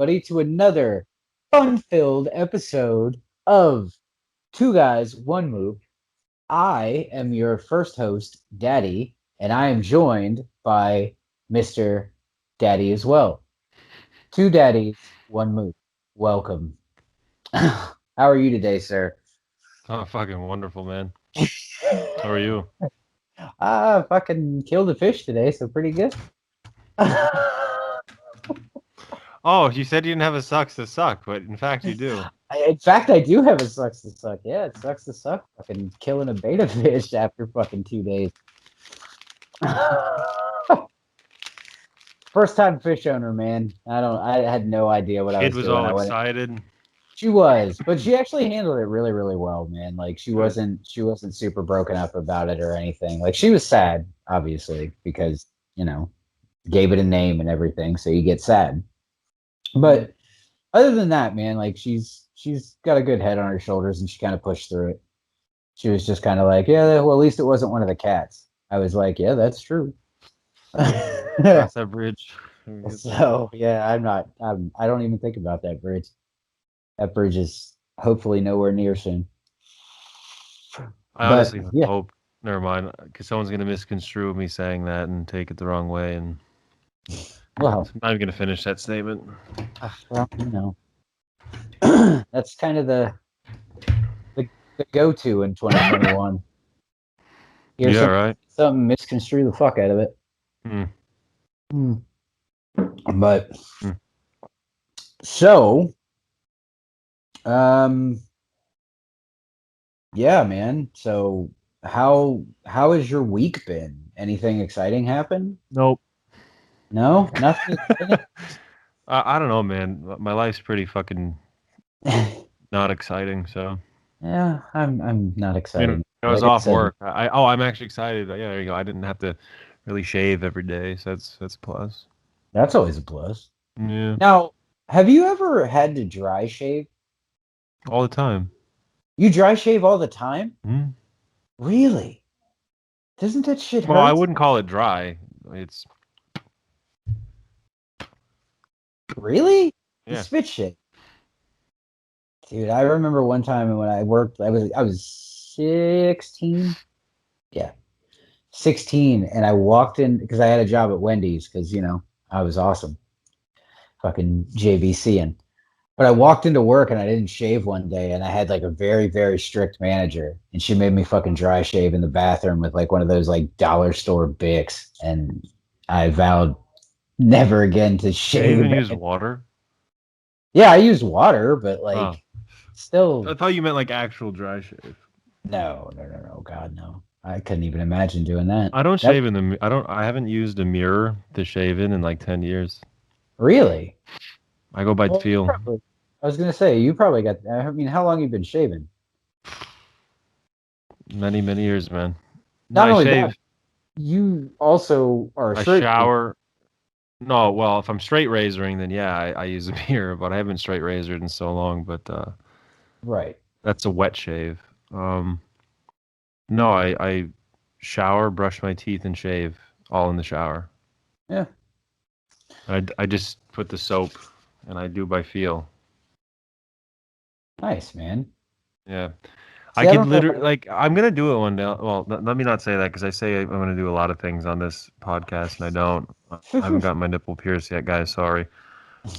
everybody, to another fun-filled episode of Two Guys, One Move. I am your first host, Daddy, and I am joined by Mr. Daddy as well. Two Daddies, One Move. Welcome. How are you today, sir? Oh, fucking wonderful, man. How are you? Fucking killed a fish today, so pretty good. Oh, you said you didn't have a sucks to suck, but in fact you do. In fact, I do have a sucks to suck. Yeah, it sucks to suck. Fucking killing a beta fish after fucking 2 days. First time fish owner, man. I had no idea what I Kid was was doing. all I went. excited. She was, but she actually handled it really, really well, man. Like Good. she wasn't super broken up about it or anything. Like she was sad, obviously, because gave it a name and everything, so you get sad. But other than that, man, like she's got a good head on her shoulders and she kind of pushed through it. She was just kind of like, yeah, well, at least it wasn't one of the cats. I was like, yeah, that's true. Cross that bridge. So yeah, I don't even think about that bridge. That bridge is hopefully nowhere near soon. I But honestly yeah, hope. Never mind, because someone's gonna misconstrue me saying that and take it the wrong way, and well, I'm not even gonna finish that statement. well, that's kind of the, the go-to in 2021. Hear Yeah, some right. something misconstrue the fuck out of it. Hmm. Hmm. But Hmm. so, um, yeah, man. So how has your week been? Anything exciting happen? Nope. No, nothing exciting. I don't know, man. My life's pretty fucking not exciting. So Yeah, I'm not excited. I was Like I off said, work. I'm actually excited. Yeah, there you go. I didn't have to really shave every day, so that's a plus. that's always a plus. Yeah, Now, have you ever had to dry shave? all the time. You dry shave all the time? Hmm. Really? Doesn't that shit Well, I hurt? wouldn't call it dry. It's Really? You yeah. spit shit. Dude, I remember one time when I worked, I was 16. Yeah, 16, and I walked in because I had a job at Wendy's because I was awesome, fucking JVCing. But I walked into work and I didn't shave one day, and I had like a very, very strict manager, and she made me fucking dry shave in the bathroom with like one of those like dollar store Bics, and I vowed never again to You didn't shave. even use water. Yeah, I used water, but Oh, like still, I thought you meant like actual dry shave. no, no, no, no, God, no. I couldn't even imagine doing that. I don't That shave in the. I don't. I haven't used a mirror to shave in like 10 years. really? I go by Well, you feel. probably. I was gonna say you probably got. I mean, how long you been shaving? Many years, man. No, Not I only that, shave. you also are a I straight. shower. No, well, if I'm straight razoring, then yeah, I use a mirror, but I haven't straight razored in so long. But Right. that's a wet shave. Um, no, I shower, brush my teeth, and shave all in the shower. Yeah. I just put the soap, and I do by feel. Nice, man. Yeah, I See, I could don't know. literally like I'm gonna do it one day. Well, let me not say that because I say I'm gonna do a lot of things on this podcast, and I don't. I haven't got my nipple pierced yet, guys. Sorry.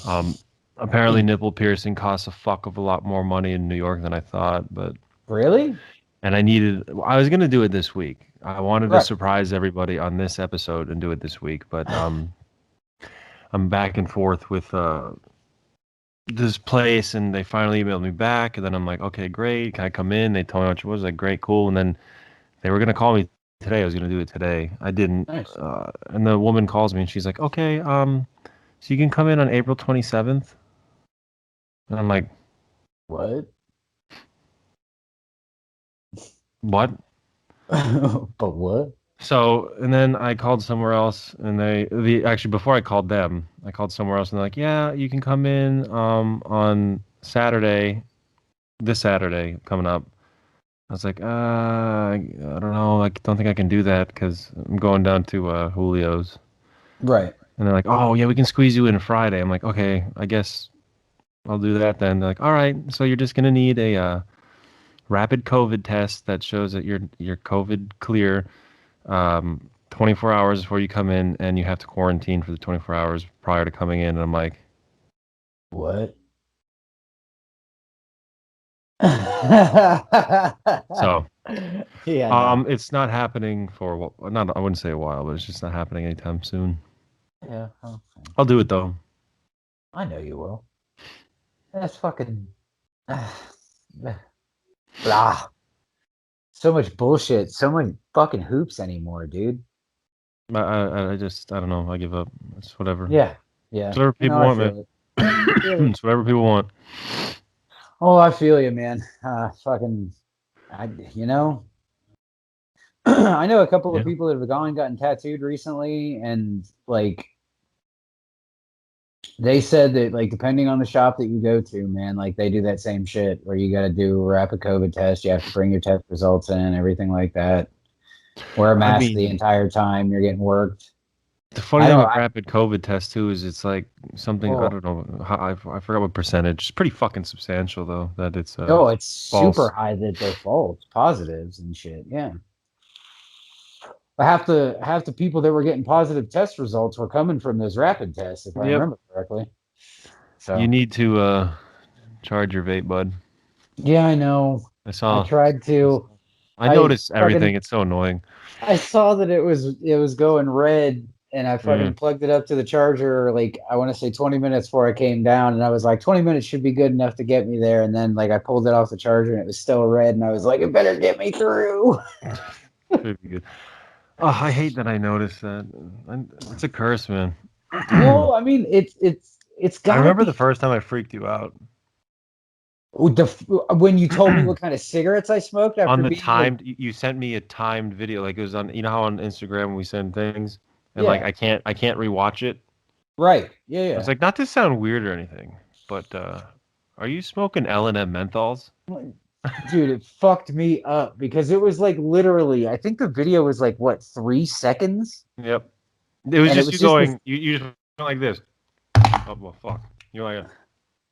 Um, apparently nipple piercing costs a fuck of a lot more money in New York than I thought, but Really? and I was gonna do it this week. I wanted to Right. surprise everybody on this episode and do it this week, but I'm back and forth with this place, and they finally emailed me back, and then I'm like, okay, great, can I come in? They told me how much it was, like, great, cool, and then they were gonna call me today. I was gonna do it today. I didn't, Nice. and the woman calls me and she's like, okay, so you can come in on April 27th, and I'm like, What? what? But what? So, and then I called somewhere else, and actually before I called them, I called somewhere else, and they're like, yeah, you can come in on Saturday, this Saturday coming up. I was like, I don't know, I don't think I can do that because I'm going down to Julio's, Right. and they're like, oh yeah, we can squeeze you in Friday. I'm like, okay, I guess I'll do that then. They're like, all right, so you're just gonna need a rapid COVID test that shows that you're COVID clear. 24 hours before you come in, and you have to quarantine for the 24 hours prior to coming in. And I'm like, What? so Yeah, no. it's not happening for not I wouldn't say a while, but it's just not happening anytime soon. Yeah, okay. I'll do it though. I know you will. That's fucking blah. So much bullshit. So many fucking hoops anymore, dude. I just I don't know. I give up. It's whatever. Yeah, yeah. It's whatever No, people I want, feel man. it. I feel it. It's whatever people want. Oh, I feel you, man. Fucking, I, you know, I know a couple of Yeah. people that have gone and gotten tattooed recently, and like they said that like depending on the shop that you go to, man, like they do that same shit where you got to do a rapid COVID test. You have to bring your test results in, everything like that. Wear a I mask the mean, entire time you're getting worked. the funny I thing don't. with rapid COVID test too is it's like something I Oh, don't know. I forgot what percentage. It's pretty fucking substantial though that it's oh, it's super false. high that they're false positives and shit. Yeah. But half the people that were getting positive test results were coming from those rapid tests, if I Yep. remember correctly. You So need to charge your vape, bud. yeah, I know. I I saw. tried to. I I noticed fucking everything. It's so annoying. I saw that it was going red, and I fucking Mm. plugged it up to the charger. Like I want to say 20 minutes before I came down, and I was like 20 minutes should be good enough to get me there. And then like I pulled it off the charger, and it was still red, and I was like, it better get me through. Should be good. Oh, I hate that I noticed that. It's a curse, man. Well, I mean, it's I got to remember the be. first time I freaked you out When you told me what kind of cigarettes I smoked on after the being like, timed. You sent me a timed video, like it was on. You know how on Instagram we send things, and like yeah, I can't rewatch it. right, yeah, I was yeah. like, not to sound weird or anything, but are you smoking L&M menthols? Dude, it fucked me up because it was like literally, I think the video was like what, 3 seconds? Yep. It was And it just was you just this, going. You just went like this. Oh well, fuck. You're like,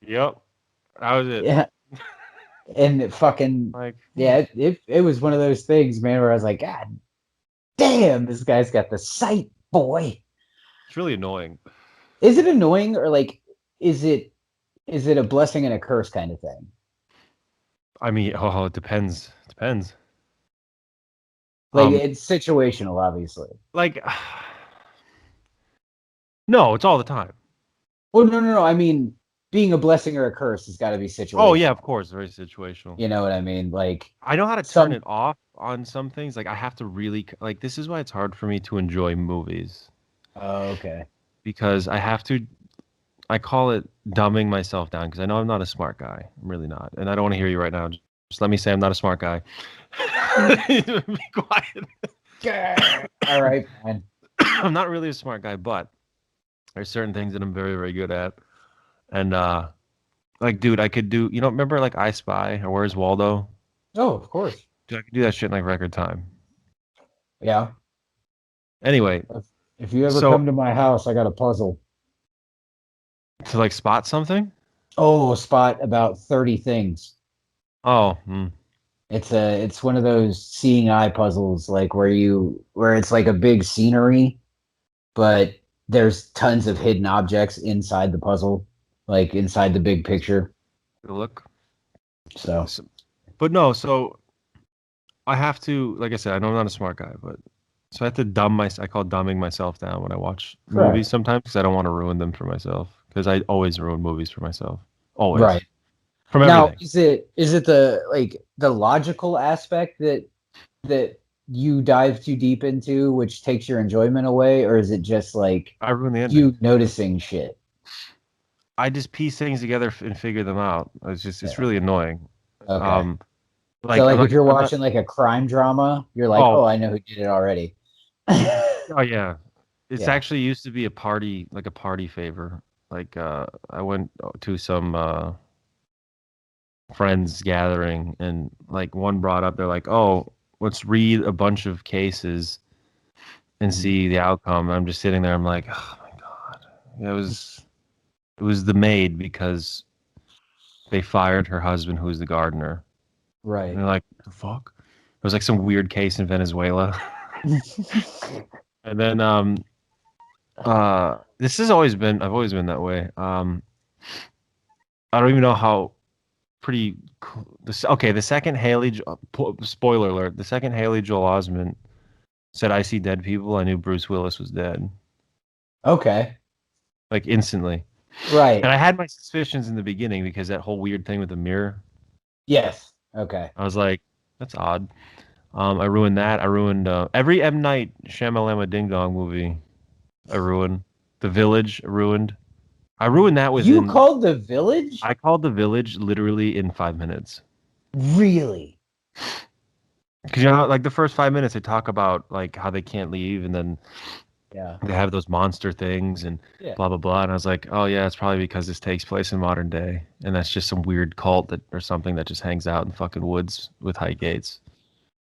yep. That was it. yeah. And it fucking, Like, yeah, it was one of those things, man, where I was like, God damn, this guy's got the sight, boy. it's really annoying. Is it annoying or like, is it is it a blessing and a curse kind of thing? I mean, oh, it depends. Depends. Like Um, it's situational, obviously. like, no, it's all the time. Well, no, no, no. I mean, being a blessing or a curse has got to be Oh yeah, of situational. course, very situational. You know what I mean? Like I know how to turn some. it off on some things. Like I have to really like this is why it's hard for me to enjoy movies Oh, okay. because I have to I call it dumbing myself down because I know I'm not a smart guy. I'm really not. And I don't want to hear you right now. Just let me say I'm not a smart guy. Be quiet. Yeah. All right, fine. I'm not really a smart guy, but there's certain things that I'm very, very good at. And like dude, I could do remember like I Spy or Where's Waldo? Oh, of course. Dude, I could do that shit in like record time. Yeah. Anyway, If you ever so come to my house, I got a puzzle. to like spot something? Oh, spot about 30 things. Oh, It's one of those seeing eye puzzles, like where it's like a big scenery, but there's tons of hidden objects inside the puzzle, like inside the big picture. good look. So So, but no, so I have to, like I said, I know I'm not a smart guy, but so I have to I call dumbing myself down when I watch movies correct. sometimes because I don't want to ruin them for myself because I always ruin movies for myself. Always. Right. From Now, everything. is it the like the logical aspect that you dive too deep into, which takes your enjoyment away, or is it just like I ruin the ending. you noticing shit? I just piece things together and figure them out. It's Yeah. really annoying. Okay. Um, So like like if you're I'm not. watching like a crime drama, you're like, Oh, oh, I know who did it already. oh yeah. It's Yeah. actually used to be a party, like a party favor. Like I went to some friends gathering and like one brought up they're like, "Oh, let's read a bunch of cases and Mhm. see the outcome." I'm just sitting there I'm like, "Oh my god." It was the maid because they fired her husband, who's the gardener. Right. And they're like, "What the fuck?" It was like some weird case in Venezuela. And then this has always been I've always been that way. I don't even know how pretty okay, the second spoiler alert, the second Haley Joel Osment said I see dead people, I knew Bruce Willis was dead. Okay. Like instantly. Right. And I had my suspicions in the beginning because that whole weird thing with the mirror. Yes. Okay. I was like, that's odd. I ruined that. I ruined every M. Night Shyamalama Ding Dong movie. I ruined. The Village, I ruined. I ruined that You within. called The Village? I called The Village literally in 5 minutes. Really? Because you know, like the first 5 minutes, they talk about like how they can't leave, and then Yeah. they have those monster things and Yeah. blah blah blah. And I was like, oh yeah, it's probably because this takes place in modern day, and that's just some weird cult that or something that just hangs out in fucking woods with high gates.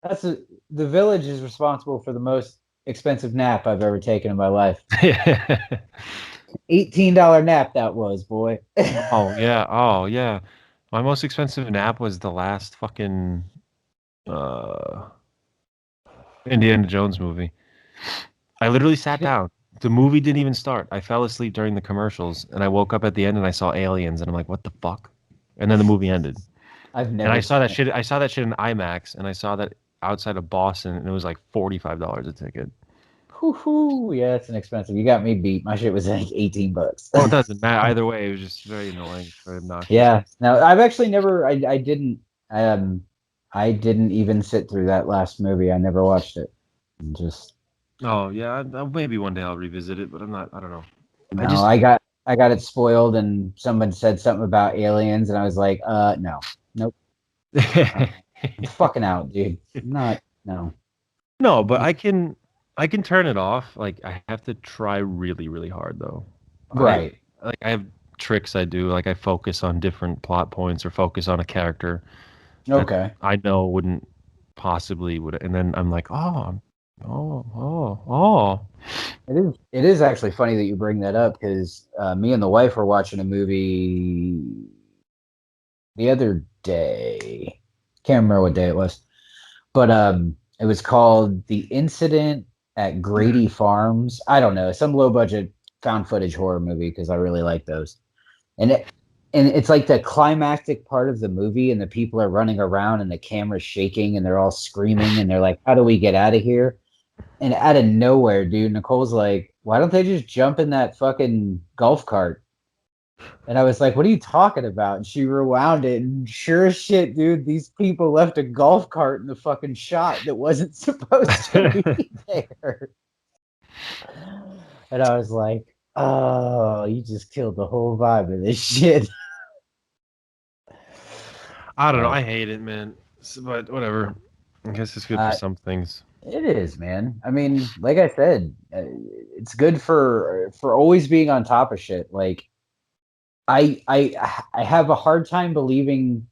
The Village is responsible for the most expensive nap I've ever taken in my life. $18 nap that was, boy. Oh yeah, oh yeah. My most expensive nap was the last fucking uh Indiana Jones movie. I literally sat down. The movie didn't even start. I fell asleep during the commercials, and I woke up at the end and I saw aliens, and I'm like, what the fuck? And then the movie ended. I've And never I saw seen that it. shit. I saw that shit in IMAX, and I saw that outside of Boston, and it was like $45 a ticket. Whoo-hoo. Yeah, it's an expensive. You got me beat. My shit was like $18. Well, it doesn't matter either way. It was just very annoying, very obnoxious. Yeah. Now I've actually never. I didn't even sit through that last movie. I never watched it. Just Oh yeah, maybe one day I'll revisit it, but I'm not. I don't know. no. I got it spoiled, and someone said something about aliens, and I was like, no, nope, I'm fucking out, dude. I'm not. No. No, but I can turn it off. Like I have to try really, really hard though. Right. I have tricks I do. Like I focus on different plot points or focus on a character that Okay. I know wouldn't possibly would, and then I'm like, oh. It is actually funny that you bring that up because me and the wife were watching a movie the other day. Can't remember what day it was, but it was called The Incident at Grady Farms. I don't know, some low budget found footage horror movie because I really like those. And it's like the climactic part of the movie, and the people are running around, and the camera's shaking, and they're all screaming, and they're like, "How do we get out of here?" And out of nowhere, dude, Nicole's like, "Why don't they just jump in that fucking golf cart?" And I was like, "What are you talking about?" And she rewound it, and sure as shit, dude, these people left a golf cart in the fucking shot that wasn't supposed to be there. And I was like, "Oh, you just killed the whole vibe of this shit." I don't know. I hate it, man. But whatever. I guess it's good for some things. It is, man. I mean, like I said, it's good for always being on top of shit. Like, I have a hard time believing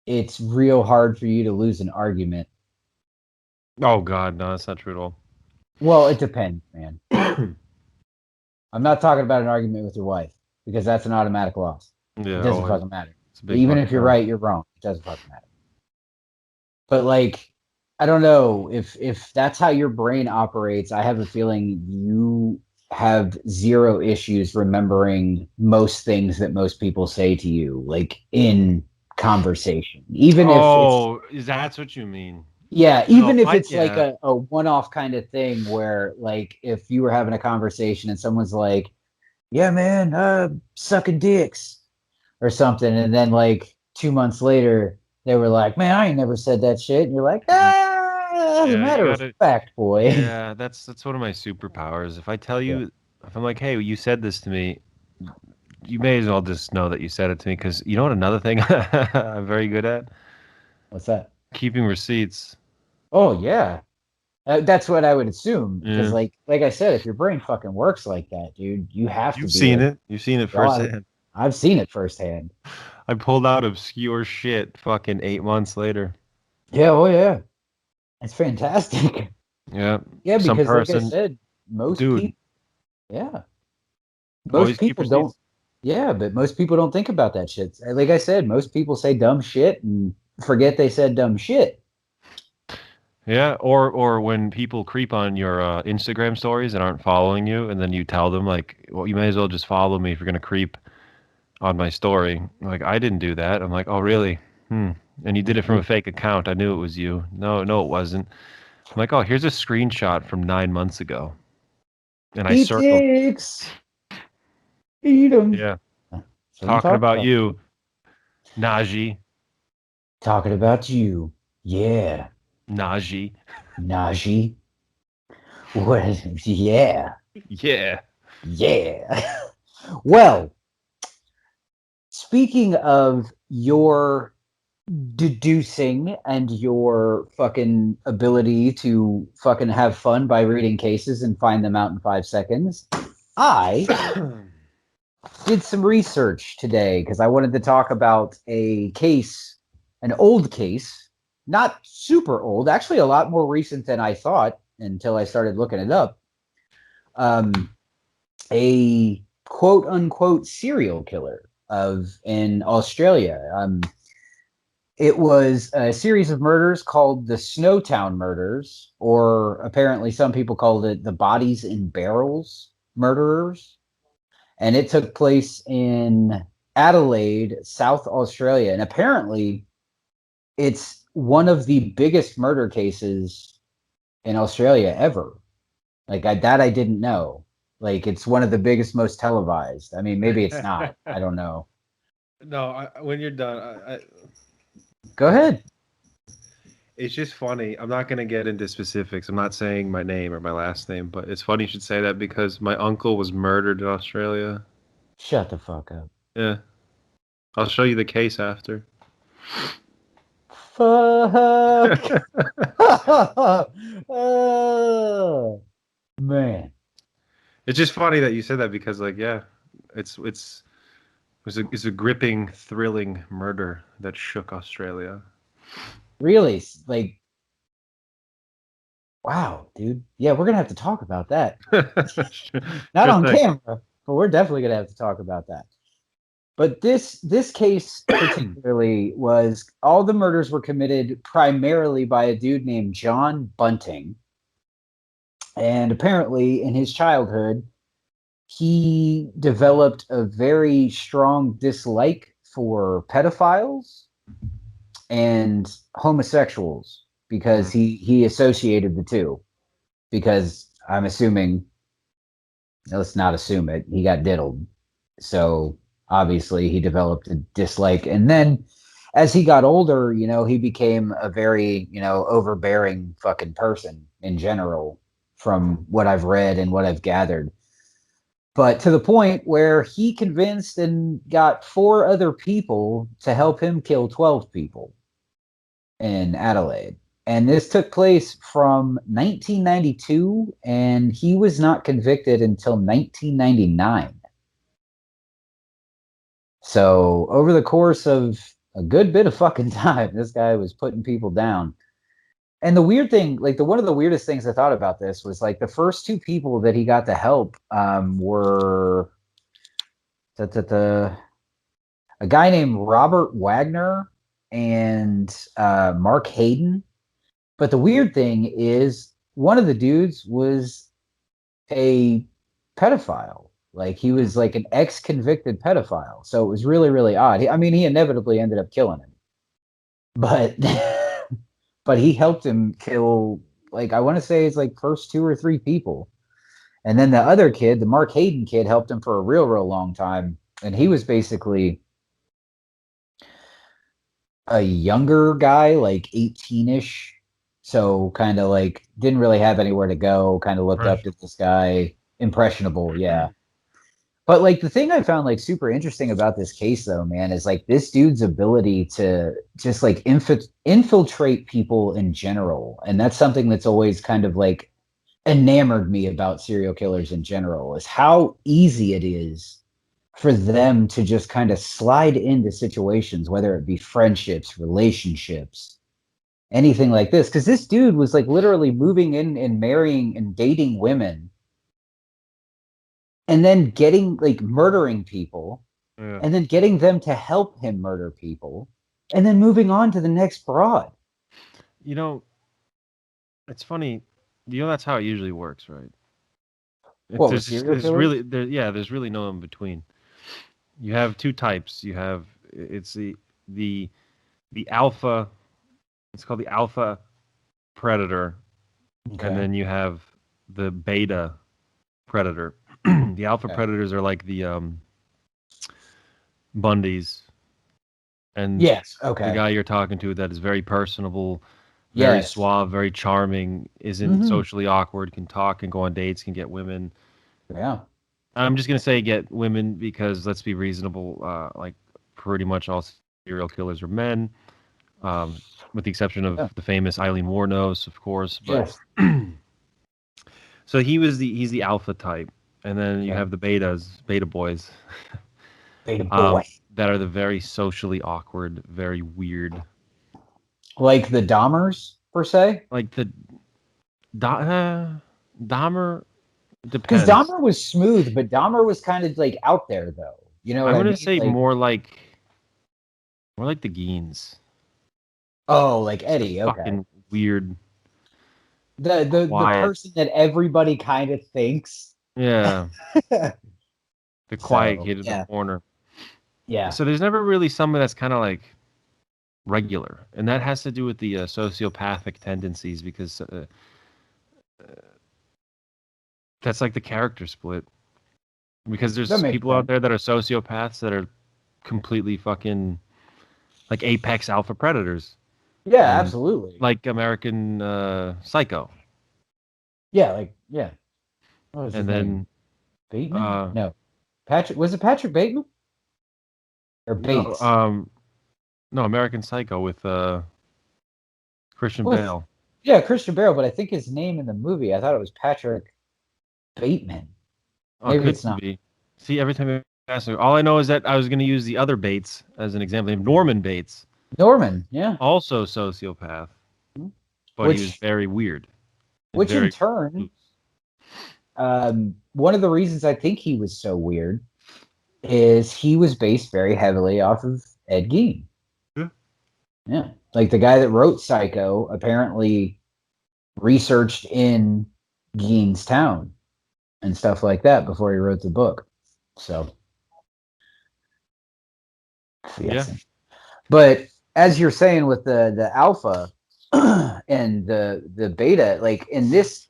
it's real hard for you to lose an argument. Oh God, no, that's not true at all. Well, it depends, man. I'm not talking about an argument with your wife because that's an automatic loss. Yeah, it doesn't fucking matter. Even if you're right, you're wrong. It doesn't fucking matter. But like, I don't know if that's how your brain operates. I have a feeling you have zero issues remembering most things that most people say to you, like in conversation, even if it's, that's what you mean. Yeah, even if it's like a one-off kind of thing where, like, if you were having a conversation and someone's like, "Yeah, man, sucking dicks," or something, and then like 2 months later they were like, "Man, I ain't never said that shit," and you're like, as a matter of fact, boy. Yeah, that's one of my superpowers. If I tell you, if I'm like, "Hey, you said this to me," you may as well just know that you said it to me, because you know what? Another thing I'm very good at. What's that? Keeping receipts. Oh yeah, that's what I would assume. Because like I said, if your brain fucking works like that, dude, you have to. You've seen it. You've seen it firsthand. I've seen it firsthand. I pulled out obscure shit fucking 8 months later. Yeah. Oh yeah. It's fantastic. Yeah. Yeah, because like I said, most people. Yeah. Most people don't. Yeah, but most people don't think about that shit. Like I said, most people say dumb shit and forget they said dumb shit. Yeah, or when people creep on your Instagram stories and aren't following you, and then you tell them like, well, you may as well just follow me if you're gonna creep on my story. Like, I didn't do that. I'm like, oh, really? Hmm. And you did it from a fake account. I knew it was you. No, no, it wasn't. I'm like, oh, here's a screenshot from 9 months ago, and I Deep circled. dicks. Eat 'em. Yeah, That's what I'm talking talking about about. you, Najee, Talking about you. Yeah. Najee. Najee. What? Yeah. Yeah. Yeah. Well, speaking of your deducing and your fucking ability to fucking have fun by reading cases and find them out in 5 seconds, I did some research today because I wanted to talk about a case, an old case, not super old, actually a lot more recent than I thought until I started looking it up. A quote unquote serial killer of in Australia. It was a series of murders called the Snowtown murders, or apparently some people called it the bodies in barrels murderers. And it took place in Adelaide, South Australia. And apparently it's one of the biggest murder cases in Australia ever. That I didn't know. Like it's one of the biggest, most televised. I mean, maybe it's not. I don't know. No, when you're done, Go ahead. it's just funny. I'm not going to get into specifics. I'm not saying my name or my last name, but it's funny you should say that because my uncle was murdered in Australia. Shut the fuck up. Yeah. I'll show you the case after. Fuck. Oh, man. It's just funny that you said that because, like, yeah, it's a gripping, thrilling murder that shook Australia. Really? Like, wow, dude. Yeah, we're gonna have to talk about that. Not Sure on thing. camera, but we're definitely gonna have to talk about that. But this case particularly was all the murders were committed primarily by a dude named John Bunting. And apparently in his childhood, he developed a very strong dislike for pedophiles and homosexuals because he associated the two. Because I'm assuming, let's not assume it, he got diddled. So obviously he developed a dislike. And then as he got older, he became a very, overbearing fucking person in general, from what I've read and what I've gathered. But to the point where he convinced and got 4 other people to help him kill 12 people in Adelaide. And this took place from 1992, and he was not convicted until 1999. So, over the course of a good bit of fucking time, this guy was putting people down. And the weird thing, like one of the weirdest things I thought about this was like the first 2 people that he got to help were a guy named Robert Wagner and Mark Hayden. But the weird thing is, one of the dudes was a pedophile. Like he was like an ex-convicted pedophile. So it was really, really odd. I mean, he inevitably ended up killing him, but but he helped him kill, like, I want to say it's like first 2 or 3 people. And then the other kid, the Mark Hayden kid, helped him for a real, real long time. And he was basically a younger guy, like 18ish. So kind of like didn't really have anywhere to go, kind of looked up to this guy, impressionable, yeah. But like the thing I found like super interesting about this case though, man, is like this dude's ability to just like infiltrate people in general. And that's something that's always kind of like enamored me about serial killers in general, is how easy it is for them to just kind of slide into situations, whether it be friendships, relationships, anything like this. Because this dude was like literally moving in and marrying and dating women and then getting like murdering people Yeah. and then getting them to help him murder people, and then moving on to the next broad. You know, it's funny. You know, that's how it usually works, right? What, with serial There's killers? really there's really no in between. You have two types. You have it's the the alpha. It's called the alpha predator, and Okay. then you have the beta predator. The alpha Okay. predators are like the Bundys, and Yes. the Okay. guy you're talking to that is very personable, very Yes. suave, very charming, isn't Hmm. socially awkward, can talk, can go on dates, can get women. Yeah. I'm just gonna say get women because let's be reasonable. Like pretty much all serial killers are men, with the exception of Yeah. the famous Eileen Wuornos, of course. But Yes. so he's the alpha type, and then you Okay. have the beta boys, Beta boy. that are the very socially awkward, very weird, Like the Dahmers, per se? like the Dahmer Because depends. Dahmer was smooth, but Dahmer was kind of like out there, though. You know what I'm I gonna mean? say Like, more like the Geens. oh, like Just the Eddie. Okay. fucking weird, The quiet. person that everybody kind of thinks. Yeah, the quiet So kid in the yeah, corner. yeah, So there's never really somebody that's kind of like regular, and that has to do with the sociopathic tendencies because that's like the character split. Because that there's makes people out sense. there that are sociopaths that are completely fucking like apex alpha predators, Yeah, and absolutely. like American Psycho, Yeah, like yeah. What was his and name? then Bateman? uh No, Patrick. Was it Patrick Bateman or no Bates? no American Psycho with Christian Well, Bale. yeah, Christian Bale, but I think his name in the movie, I thought it was Patrick Bateman. Oh, Maybe could it's not. be. See, every time you ask me, all I know is that I was going to use the other Bates as an example. Named Norman Bates, Norman. Yeah, also sociopath, but he was which very weird and which in very turn, loose. one of the reasons I think he was so weird is he was based very heavily off of Ed Gein. Yeah. Yeah, like the guy that wrote Psycho apparently researched in Gein's town and stuff like that before he wrote the book. So Yeah. yes, but as you're saying with the alpha and the beta, like in this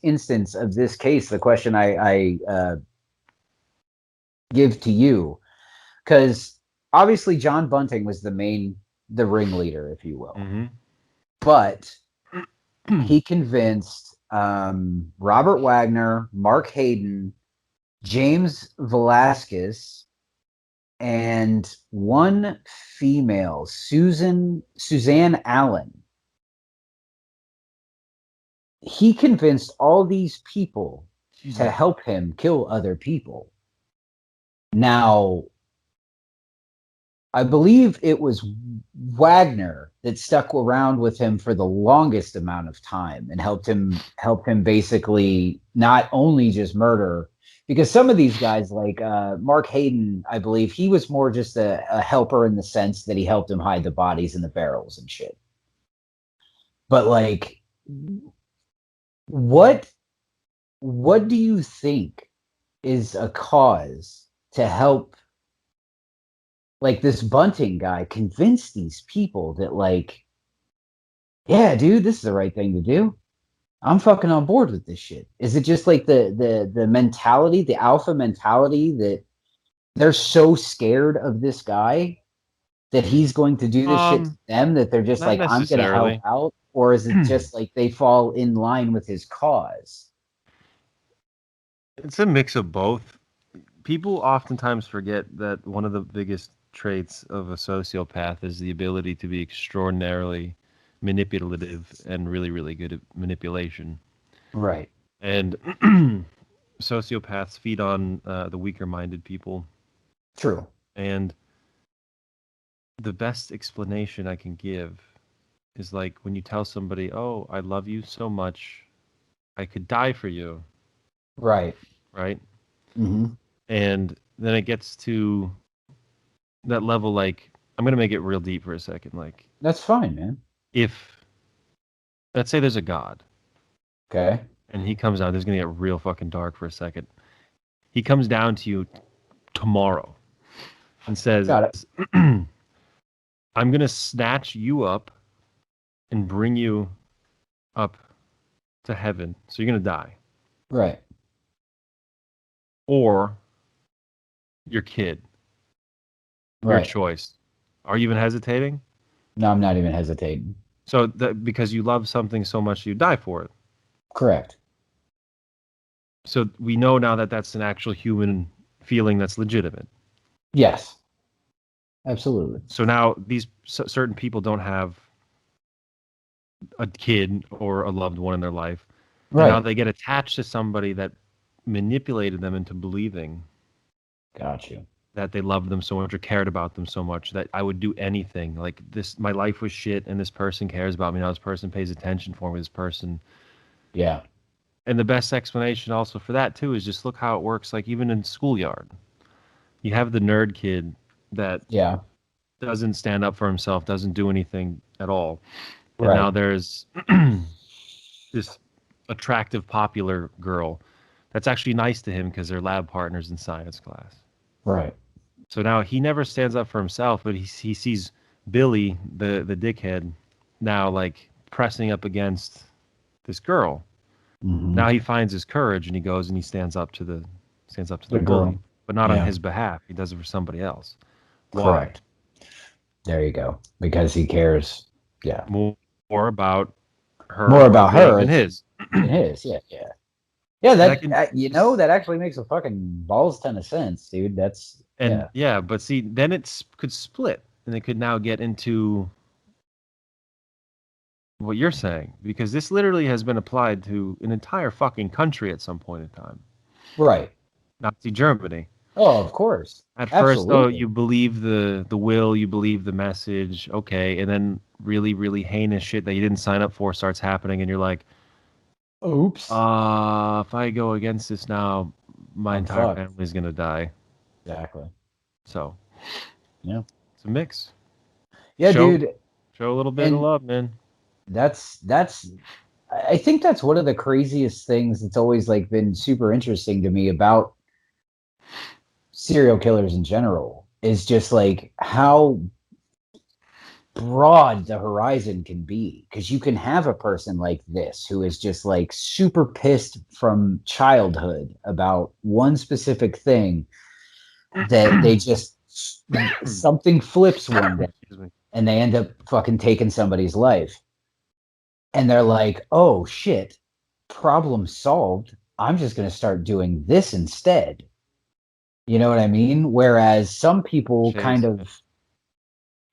instance of this case, the question I give to you, because obviously John Bunting was the ringleader, if you will, Mm-hmm. but he convinced Robert Wagner, Mark Hayden, James Velasquez, and one female, Suzanne Allen. He convinced all these people to Jesus. help him kill other people. Now, I believe it was Wagner that stuck around with him for the longest amount of time and helped him basically not only just murder, because some of these guys like Mark Hayden, I believe he was more just a helper in the sense that he helped him hide the bodies in the barrels and shit. But like, what what do you think is a cause to help like this Bunting guy convince these people that like, yeah, dude, this is the right thing to do. I'm fucking on board with this shit. Is it just like the mentality, the alpha mentality that they're so scared of this guy that he's going to do this shit to Um, them that they're just Not like, I'm gonna help necessarily. out? Or is it just like they fall in line with his cause? It's a mix of both. People oftentimes forget that one of the biggest traits of a sociopath is the ability to be extraordinarily manipulative and really, really good at manipulation. Right. And sociopaths feed on the weaker minded people. True. And the best explanation I can give is like when you tell somebody, "Oh, I love you so much, I could die for you," Right. right? Mm-hmm. And then it gets to that level. Like, I'm gonna make it real deep for a second. Like, That's fine, man. if let's say there's a God Okay. and he comes out, this is gonna get real fucking dark for a second. He comes down to you tomorrow and says, Got it. I'm gonna snatch you up and bring you up to heaven. So you're gonna die. Right. Or your kid. Your Right. choice. Are you even hesitating? No, I'm not even hesitating. So that because you love something so much you die for it. Correct. So we know now that that's an actual human feeling that's legitimate. Yes. Absolutely. So now these certain people don't have a kid or a loved one in their life. And now Right. they get attached to somebody that manipulated them into believing Got you. that they loved them so much or cared about them so much that I would do anything. Like this, my life was shit, and this person cares about me now. This person pays attention for me. This person. Yeah. And the best explanation also for that too is just look how it works. Like even in schoolyard, you have the nerd kid that Yeah. doesn't stand up for himself, doesn't do anything at all, and Right. now there's this attractive, popular girl that's actually nice to him because they're lab partners in science class. Right. So now he never stands up for himself, but he sees Billy, the dickhead, now like pressing up against this girl. Mm-hmm. Now he finds his courage and he goes and he stands up to the The bully, girl. but not on Yeah. his behalf. He does it for somebody else. Why? Correct. There you go. Because he cares. Yeah. More about her. More about well-being her than his. than his. Yeah. Yeah. Yeah. That can- that actually makes a fucking balls ton of sense, dude. That's And but see, then it could split, and it could now get into what you're saying, because this literally has been applied to an entire fucking country at some point in time. right. Nazi Germany. Oh, of course. At first, Absolutely. you believe the will, you believe the message, okay, and then really, really heinous shit that you didn't sign up for starts happening, and you're like, Oops. if I go against this now, my I'm entire fucked. family's gonna die. Exactly. So, Yeah. it's a mix. Yeah, Show dude. a little bit of And love, man. that's I think that's one of the craziest things that's always like been super interesting to me about serial killers in general is just like how broad the horizon can be, because you can have a person like this who is just like super pissed from childhood about one specific thing that they just something flips one day Excuse me. and they end up fucking taking somebody's life, and they're like, oh shit, problem solved, I'm just going to start doing this instead. You know what I mean? Whereas some people kind Chase. of,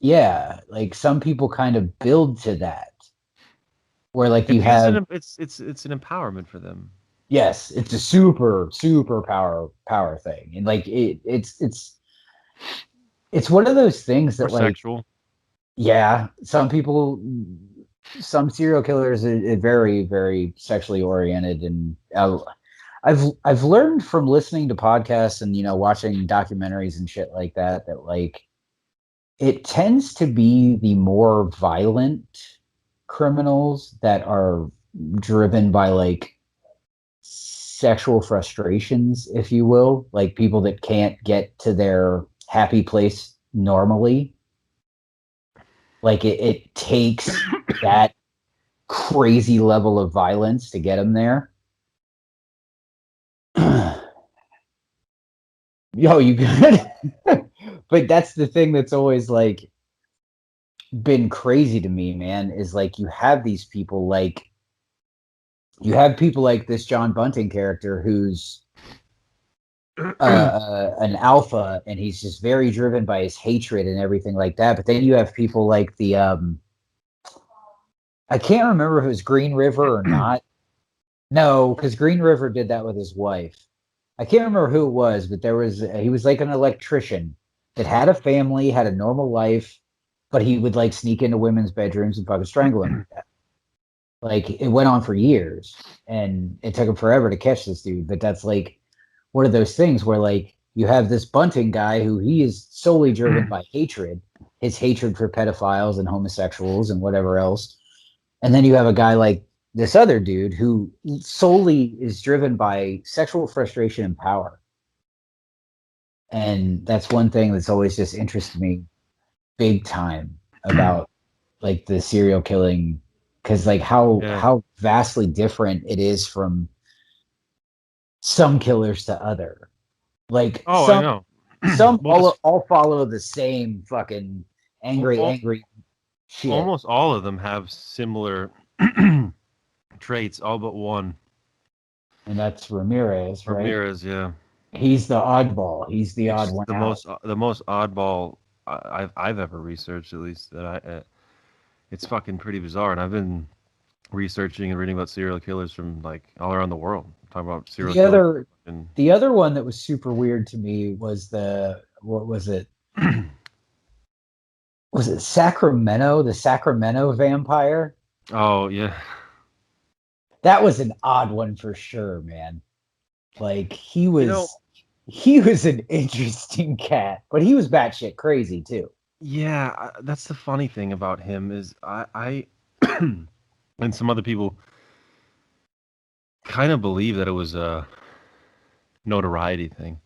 yeah, like some people kind of build to that. Where like you have, It's an empowerment for them. yes, it's a super power thing, and like it's one of those things that Or like, sexual. yeah, some serial killers are very sexually oriented, and I've learned from listening to podcasts and watching documentaries and shit like that like it tends to be the more violent criminals that are driven by like sexual frustrations, if you will, like people that can't get to their happy place normally. Like it takes that crazy level of violence to get them there. Yo, you good? But that's the thing that's always like been crazy to me, man, is like you have people like this John Bunting character who's an alpha, and he's just very driven by his hatred and everything like that. But then you have people like the I can't remember if it was Green River or not. No, because Green River did that with his wife. I can't remember who it was, but he was like an electrician that had a family, had a normal life, but he would like sneak into women's bedrooms and fucking strangle them. Like it went on for years, and it took him forever to catch this dude. But that's like one of those things where like you have this Bunting guy who he is solely driven by hatred, his hatred for pedophiles and homosexuals and whatever else. And then you have a guy like this other dude who solely is driven by sexual frustration and power. And that's one thing that's always just interested me big time about like the serial killing, because like how vastly different it is from some killers to other. Like I know. some Well, all follow the same fucking angry shit. almost all of them have similar traits, all but one. And that's Ramirez, right? Ramirez, yeah. He's the oddball. He's the odd one the out. most oddball I've ever researched, at least that it's fucking pretty bizarre, and I've been researching and reading about serial killers from like all around the world. Talking about serial killers. The other one that was super weird to me was what was it? Was it Sacramento? The Sacramento vampire? Oh yeah. That was an odd one for sure, man. Like he was an interesting cat, but he was batshit crazy too. Yeah, that's the funny thing about him is I and some other people kind of believe that it was a notoriety thing.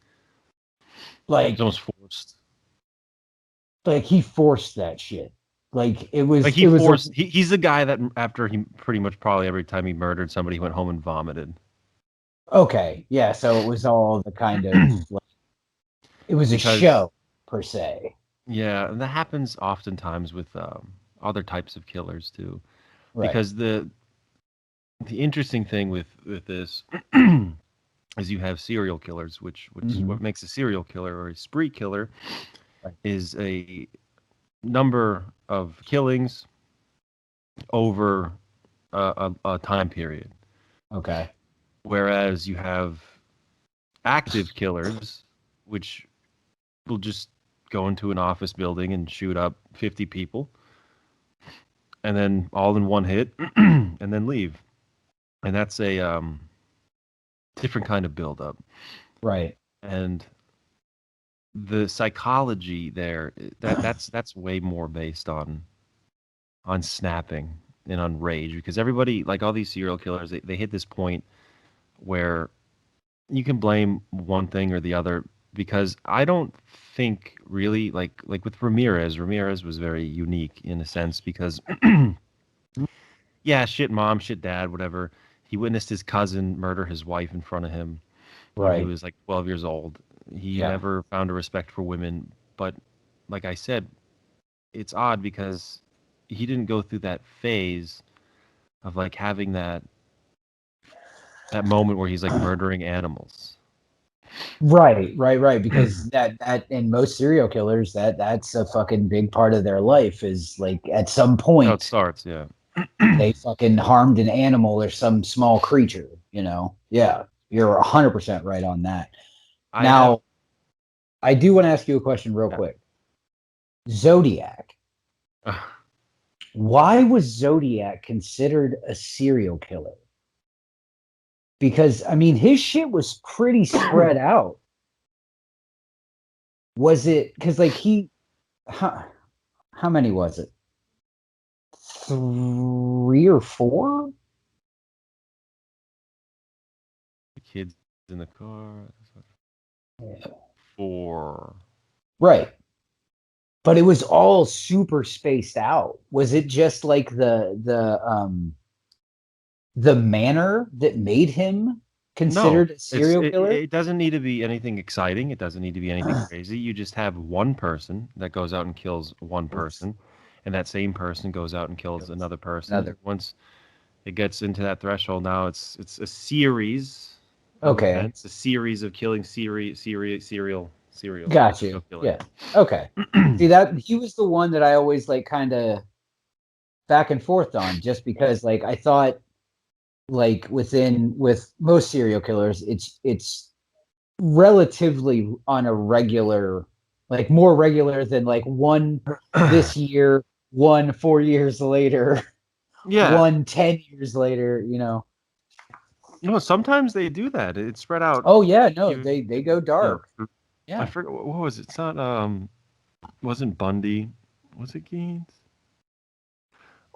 Like it's almost forced. Like he forced that shit. Like it was. Like he forced. He's the guy that after he pretty much probably every time he murdered somebody, he went home and vomited. Okay, yeah. So it was all the kind of like, it was a show per se. Yeah, and that happens oftentimes with other types of killers too, right. Because the interesting thing with this is you have serial killers, which is what makes a serial killer or a spree killer is a number of killings over a time period. Okay. Whereas you have active killers, which will just go into an office building and shoot up 50 people, and then all in one hit, and then leave. And that's a different kind of buildup. Right. And the psychology there, that's way more based on snapping and on rage, because everybody, like all these serial killers, they hit this point where you can blame one thing or the other, because I don't think really like with Ramirez was very unique in a sense, because yeah, shit mom, shit dad, whatever. He witnessed his cousin murder his wife in front of him when he was like 12 years old. He never found a respect for women, but like I said, it's odd because he didn't go through that phase of like having that moment where he's like murdering animals. Right. Because that in most serial killers, that's a fucking big part of their life is like at some point it starts, yeah. They fucking harmed an animal or some small creature, you know? Yeah. You're 100% right on that. I do want to ask you a question real quick. Zodiac. Why was Zodiac considered a serial killer? Because, I mean, his shit was pretty spread out. Was it, because, like, how many was it? 3 or 4? The kids in the car. Yeah. 4. Right. But it was all super spaced out. Was it just like the manner that made him considered a serial killer? It doesn't need to be anything exciting. It doesn't need to be anything crazy. You just have one person that goes out and kills one person, and that same person goes out and kills another person. Once it gets into that threshold, now it's a series. Okay. It's a series of killing serial. Got you. Yeah. Okay. See, that he was the one that I always like kind of back and forth on, just because like I thought like with most serial killers, it's relatively on a regular, like more regular than like one this year, 1 4 years later, 1 10 years later, you know. No, sometimes they do that. It's spread out. Oh yeah, no, they go dark. I forgot what was it? It's not wasn't Bundy. Was it Gaines?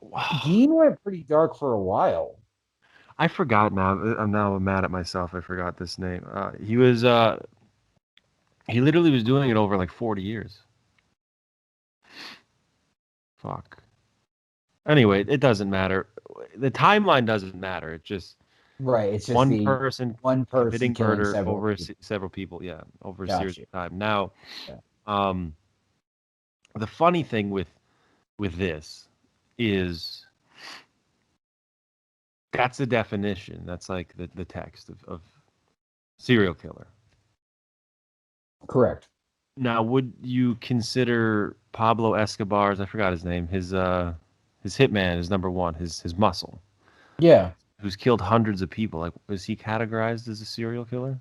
Wow. Dean went pretty dark for a while. I forgot now. I'm now mad at myself. I forgot this name. He literally was doing it over like 40 years. Fuck. Anyway, it doesn't matter. The timeline doesn't matter. It's just Right. It's just one the person one person committing killing murder several over people. several people. Yeah, over a series Gotcha. of time. Now, Yeah. um, the funny thing with this is that's the definition. That's like the text of serial killer. Correct. Now, would you consider Pablo Escobar's? I forgot his name. His hitman is number one. His muscle, Yeah. who's killed hundreds of people. Like, is he categorized as a serial killer?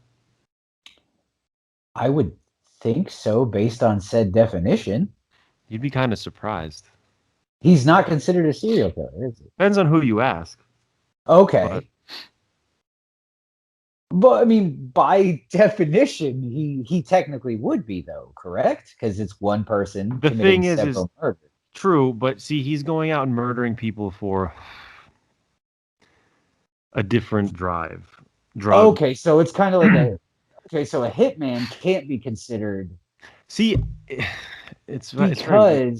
I would think so based on said definition. You'd be kind of surprised. He's not considered a serial killer, is he? Depends on who you ask. Okay. But I mean, by definition, he technically would be though, correct? Because it's one person The committing thing is several murders. true, but see, he's going out and murdering people for a different drive. Drug. Okay, so it's kind of like so a hitman can't be considered See, it's very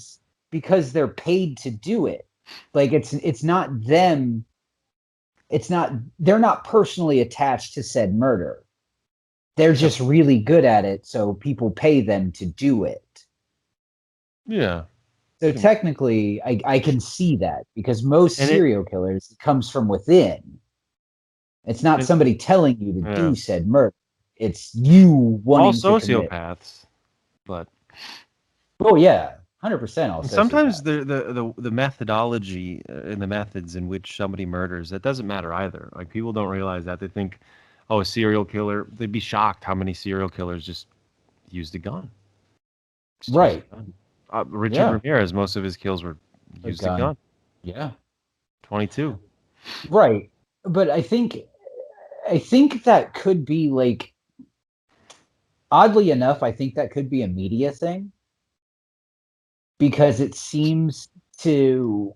because they're paid to do it. Like it's not them. It's not they're not personally attached to said murder. They're just really good at it, so people pay them to do it. yeah. So technically, I can see that because most serial killers it comes from within. It's not somebody telling you to do said murder. It's you wanting all to commit. sociopaths, but oh yeah, 100% all. Sometimes the methodology and the methods in which somebody murders, that doesn't matter either. Like people don't realize that. They think, oh, a serial killer. They'd be shocked how many serial killers just used a gun. Right. Richard Ramirez, most of his kills were used a gun. Yeah. 22. Right. But I think that could be like, oddly enough, I think that could be a media thing because it seems to,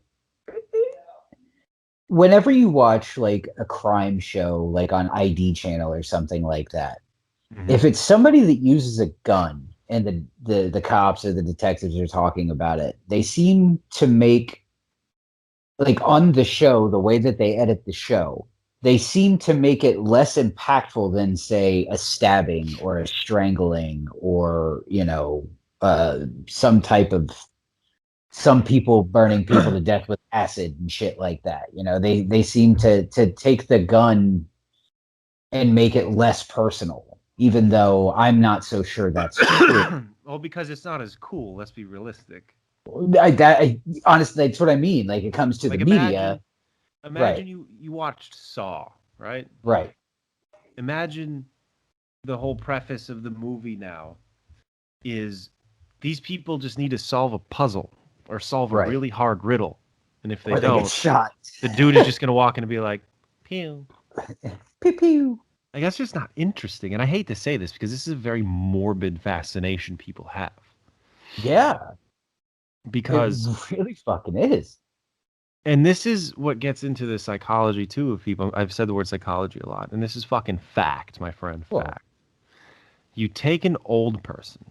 whenever you watch like a crime show, like on ID channel or something like that, if it's somebody that uses a gun and the cops or the detectives are talking about it, they seem to make, like on the show, the way that they edit the show, they seem to make it less impactful than say a stabbing or a strangling or some type of some people burning people to death with acid and shit like that. They seem to take the gun and make it less personal, even though I'm not so sure that's true. Well, because it's not as cool. Let's be realistic. Honestly, that's what I mean. Like it comes to like the media. Imagine you watched Saw, right? Right. Imagine the whole preface of the movie now is these people just need to solve a puzzle or solve a really hard riddle. And if they don't, get shot. The dude is just going to walk in and be like, pew. Pew pew. Like, that's just not interesting. And I hate to say this because this is a very morbid fascination people have. Yeah. Because it really fucking is. And this is what gets into the psychology too of people. I've said the word psychology a lot, and this is fucking fact, my friend. Fact. You take an old person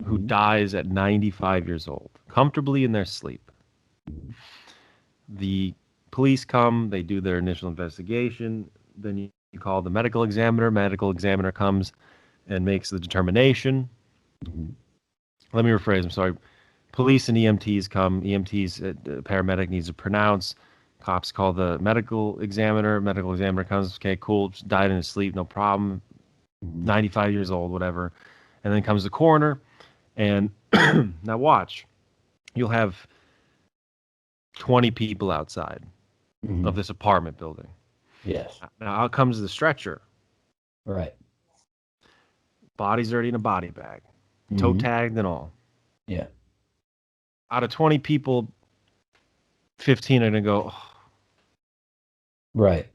who dies at 95 years old, comfortably in their sleep. The police come, they do their initial investigation, then you call the medical examiner. Medical examiner comes and makes the determination. Let me rephrase, I'm sorry. Police and EMTs come. EMTs, paramedic needs to pronounce. Cops call the medical examiner. Medical examiner comes. Okay, cool. Just died in his sleep. No problem. 95 years old, whatever. And then comes the coroner. And now watch. You'll have 20 people outside of this apartment building. Yes. Now out comes the stretcher. Right. Body's already in a body bag. Toe tagged and all. Yeah. Out of 20 people, 15 are going to go, oh. Right.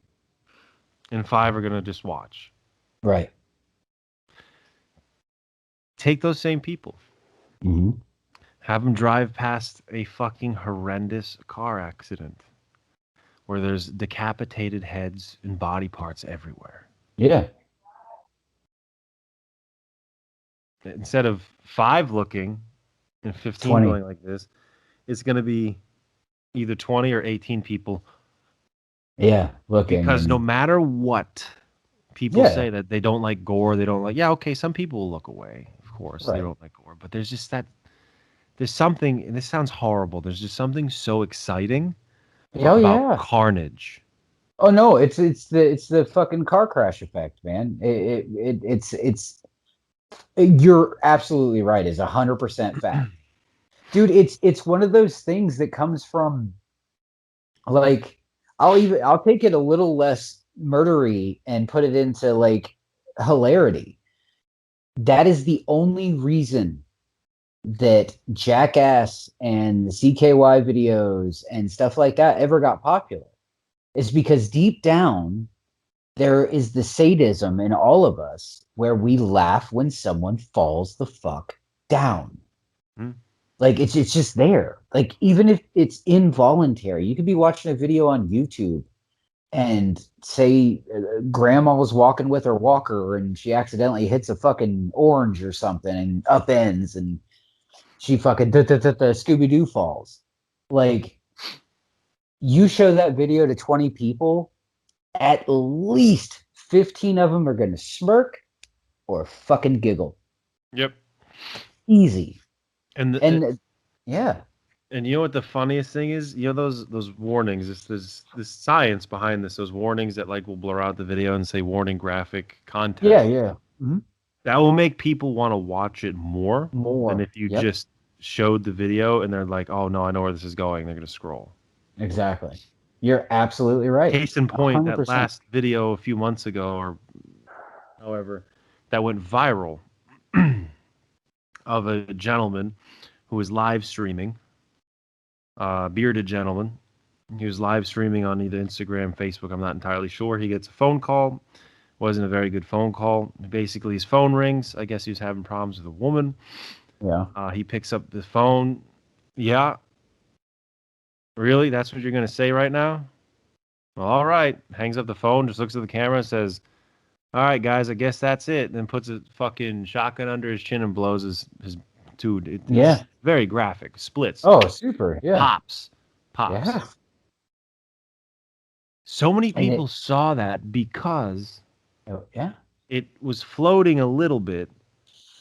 And 5 are going to just watch. Right. Take those same people, Mm-hmm. have them drive past a fucking horrendous car accident where there's decapitated heads and body parts everywhere. Yeah. Instead of 5 looking and 15 20. going like this, it's going to be either 20 or 18 people, Yeah. Looking because no and matter what people yeah. say, that they don't like gore, they don't like, yeah, okay, some people will look away, of course, they Right. don't like gore, but there's just that, there's something, and this sounds horrible, there's just something so exciting Oh about yeah. carnage. Oh no, it's the fucking car crash effect, man. It's you're absolutely right. Is 100% fact, dude. It's one of those things that comes from like I'll take it a little less murdery and put it into like hilarity. That is the only reason that Jackass and the CKY videos and stuff like that ever got popular. Is because deep down there is the sadism in all of us where we laugh when someone falls the fuck down. Hmm. Like it's just there. Like even if it's involuntary, you could be watching a video on YouTube and say grandma was walking with her walker and she accidentally hits a fucking orange or something and upends and she fucking Scooby Doo falls. Like you show that video to 20 people, at least 15 of them are going to smirk or fucking giggle. Yep. Easy. And And yeah. and you know what the funniest thing is? You know those warnings, this science behind this, those warnings that like will blur out the video and say warning graphic content. Yeah, yeah. Mm-hmm. That will make people want to watch it more than More. if you Yep. just showed the video and they're like, "Oh no, I know where this is going." They're going to scroll. Exactly. You're absolutely right. Case in point, that 100%. last video a few months ago, or however, that went viral of a gentleman who was live streaming, bearded gentleman. He was live streaming on either Instagram, Facebook. I'm not entirely sure. He gets a phone call. Wasn't a very good phone call. Basically, his phone rings. I guess he was having problems with a woman. Yeah. He picks up the phone. Yeah, really? That's what you're going to say right now? Well, all right. Hangs up the phone, just looks at the camera and says, all right, guys, I guess that's it. Then puts a fucking shotgun under his chin and blows his dude. It's Yeah. very graphic. Splits. Oh, super. Yeah. Pops. Yeah. So many And people saw that because yeah. it was floating a little bit,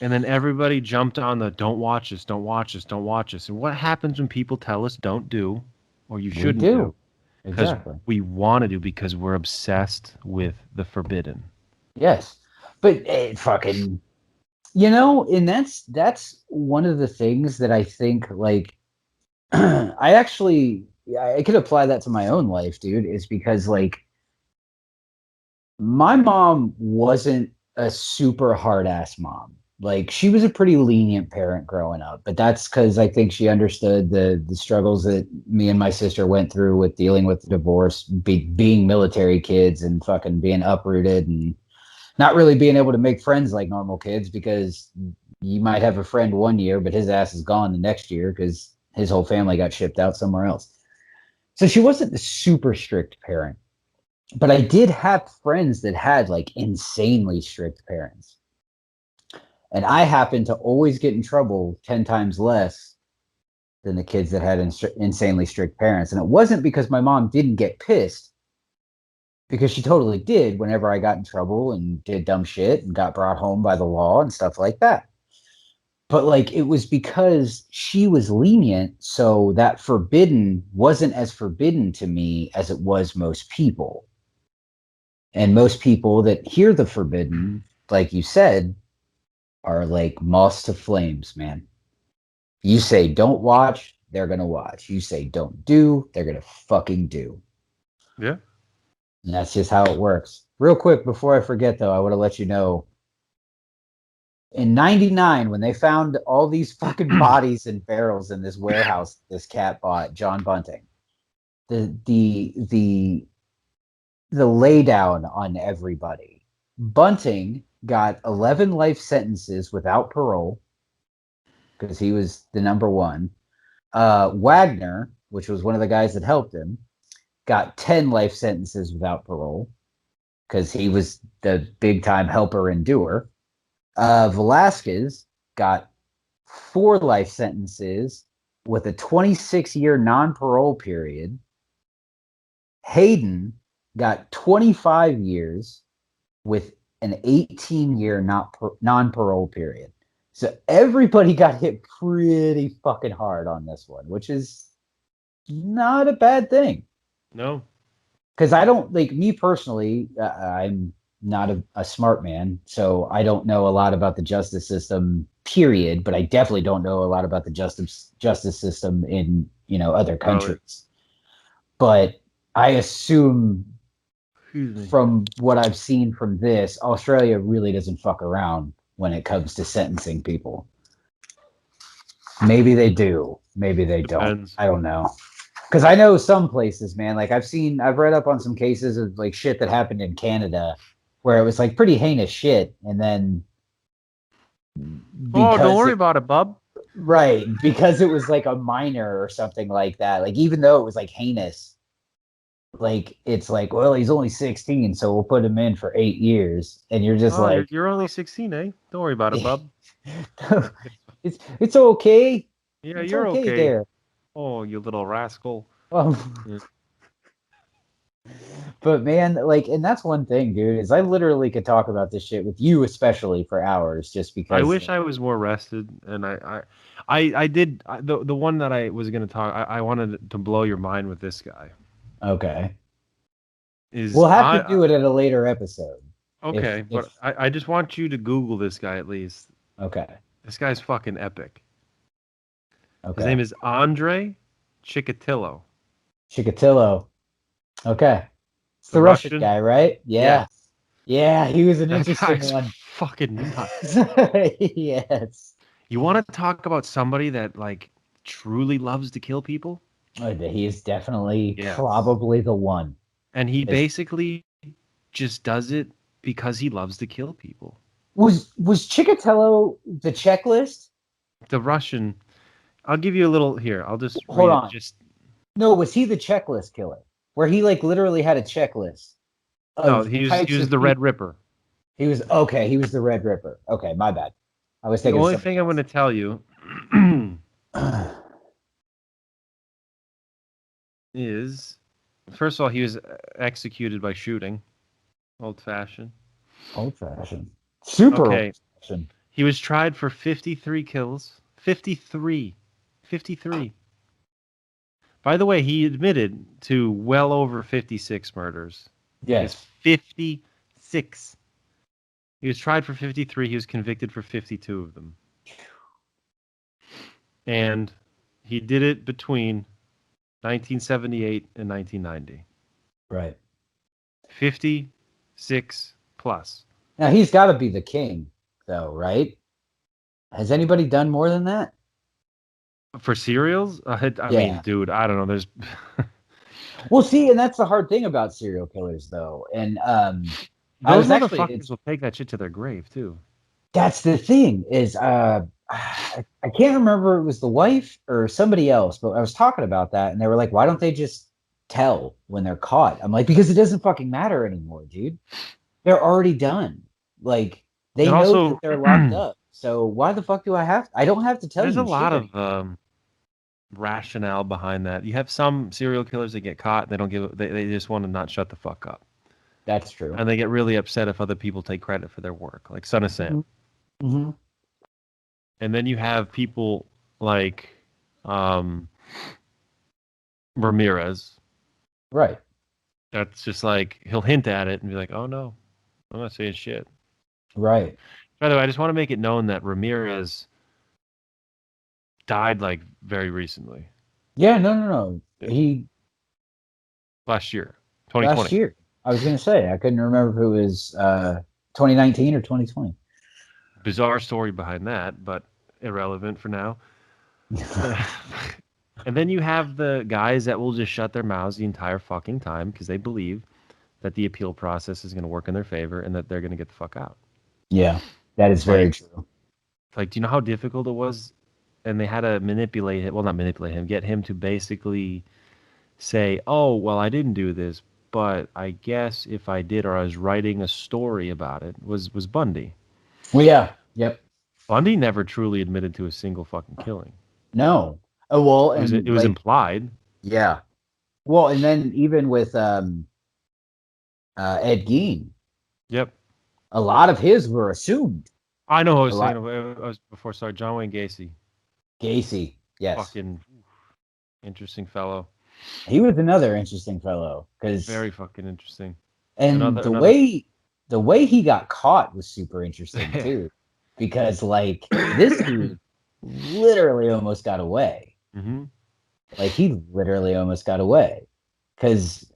and then everybody jumped on the don't watch this, don't watch this, don't watch this. And what happens when people tell us don't do, or you shouldn't do? Because Exactly. we want to do, because we're obsessed with the forbidden. Yes. But fucking and that's one of the things that I think like I could apply that to my own life, dude, is because like my mom wasn't a super hard ass mom. Like she was a pretty lenient parent growing up, but that's because I think she understood the struggles that me and my sister went through with dealing with the divorce, being military kids, and fucking being uprooted and not really being able to make friends like normal kids because you might have a friend one year, but his ass is gone the next year because his whole family got shipped out somewhere else. So she wasn't a super strict parent, but I did have friends that had like insanely strict parents. And I happened to always get in trouble 10 times less than the kids that had insanely strict parents. And it wasn't because my mom didn't get pissed, because she totally did whenever I got in trouble and did dumb shit and got brought home by the law and stuff like that. But like it was because she was lenient, so that forbidden wasn't as forbidden to me as it was most people. And most people that hear the forbidden, like you said, are like moths to flames, man. You say don't watch, they're gonna watch. You say don't do, they're gonna fucking do. Yeah. And that's just how it works. Real quick, before I forget though, I want to let you know in 99 when they found all these fucking bodies and barrels in this warehouse this cat bought, John Bunting, the lay down on everybody. Bunting got 11 life sentences without parole because he was the number one. Wagner, which was one of the guys that helped him, got 10 life sentences without parole because he was the big time helper and doer. Velasquez got 4 life sentences with a 26-year non-parole period. Hayden got 25 years with an 18-year non-parole period. So everybody got hit pretty fucking hard on this one, which is not a bad thing. No. Because I don't, like, me personally, I'm not a smart man, so I don't know a lot about the justice system, period, but I definitely don't know a lot about the justice system in, other countries. But I assume from what I've seen from this, Australia really doesn't fuck around when it comes to sentencing people. Maybe they do. Maybe they Depends. don't. I don't know. Because I know some places, man, like I've read up on some cases of like shit that happened in Canada where it was like pretty heinous shit. And then Don't worry about it, bub. Right. Because it was like a minor or something like that. Like, even though it was like heinous, like, it's like, well, he's only 16, so we'll put him in for 8 years. And you're just like, you're only 16, eh? Don't worry about it, bub. it's okay. Yeah, it's you're okay there. Oh, you little rascal. Yeah. But man, like, and that's one thing, dude, is I literally could talk about this shit with you, especially for hours, just because. I wish I was more rested, and I did the one that I was gonna talk. I wanted to blow your mind with this guy. Okay. We'll have to do it at a later episode. Okay, but I just want you to Google this guy at least. Okay. This guy's fucking epic. Okay. His name is Andre Chikatilo. Chikatilo. Okay. It's the Russian guy, right? Yeah. Yeah, he was an interesting one. Fucking nuts. Yes. You want to talk about somebody that like truly loves to kill people? He is definitely probably the one. And he basically just does it because he loves to kill people. Was Chikatilo the checklist? The Russian. I'll give you a little here. I'll just hold on. No, was he the checklist killer? Where he like literally had a checklist. No, he was the Red Ripper. He was okay. He was the Red Ripper. Okay, my bad. I was thinking. The only thing I'm going to tell you is, first of all, he was executed by shooting. Old fashioned. Old fashioned. Super okay. old fashioned. He was tried for 53 kills. 53. By the way, he admitted to well over 56 murders. Yes. 56. He was tried for 53. He was convicted for 52 of them. And he did it between 1978 and 1990. Right. 56 plus. Now, he's got to be the king, though, right? Has anybody done more than that? For serials? I mean, dude, I don't know. There's... Well, see, and that's the hard thing about serial killers, though. And those motherfuckers will take that shit to their grave, too. That's the thing, is I can't remember if it was the wife or somebody else, but I was talking about that, and they were like, why don't they just tell when they're caught? I'm like, because it doesn't fucking matter anymore, dude. They're already done. Like, they know that they're locked up. So why the fuck do I have to? I don't have to tell you. There's a lot of rationale behind that. You have some serial killers that get caught, they don't give they just want to not shut the fuck up. That's true. And they get really upset if other people take credit for their work, like Son of Sam. Mm-hmm. And then you have people like Ramirez. Right. That's just like, he'll hint at it and be like, oh no, I'm not saying shit. Right. By the way, I just want to make it known that Ramirez died like very recently. Yeah, no. He last year, 2020. Last year. I was going to say, I couldn't remember if it was 2019 or 2020. Bizarre story behind that, but irrelevant for now. And then you have the guys that will just shut their mouths the entire fucking time because they believe that the appeal process is going to work in their favor and that they're going to get the fuck out. Yeah, that is very Like, true. do you know how difficult it was? And they had to manipulate him. Well, not manipulate him. Get him to basically say, "Oh, well, I didn't do this, but I guess if I did, or I was writing a story about it," was Bundy. Well, yeah, yep. Bundy never truly admitted to a single fucking killing. No. Oh well, It and was like, implied. yeah. Well, and then even with Ed Gein, Yep. a lot of his were assumed. I know who I A was lot thinking of. I was before. Sorry, John Wayne Gacy. Gacy, yes. Fucking interesting fellow. He was another interesting fellow because Very fucking interesting. and Another. the way he got caught was super interesting too. Because like this dude literally almost got away. hmm Like he literally almost got away. Because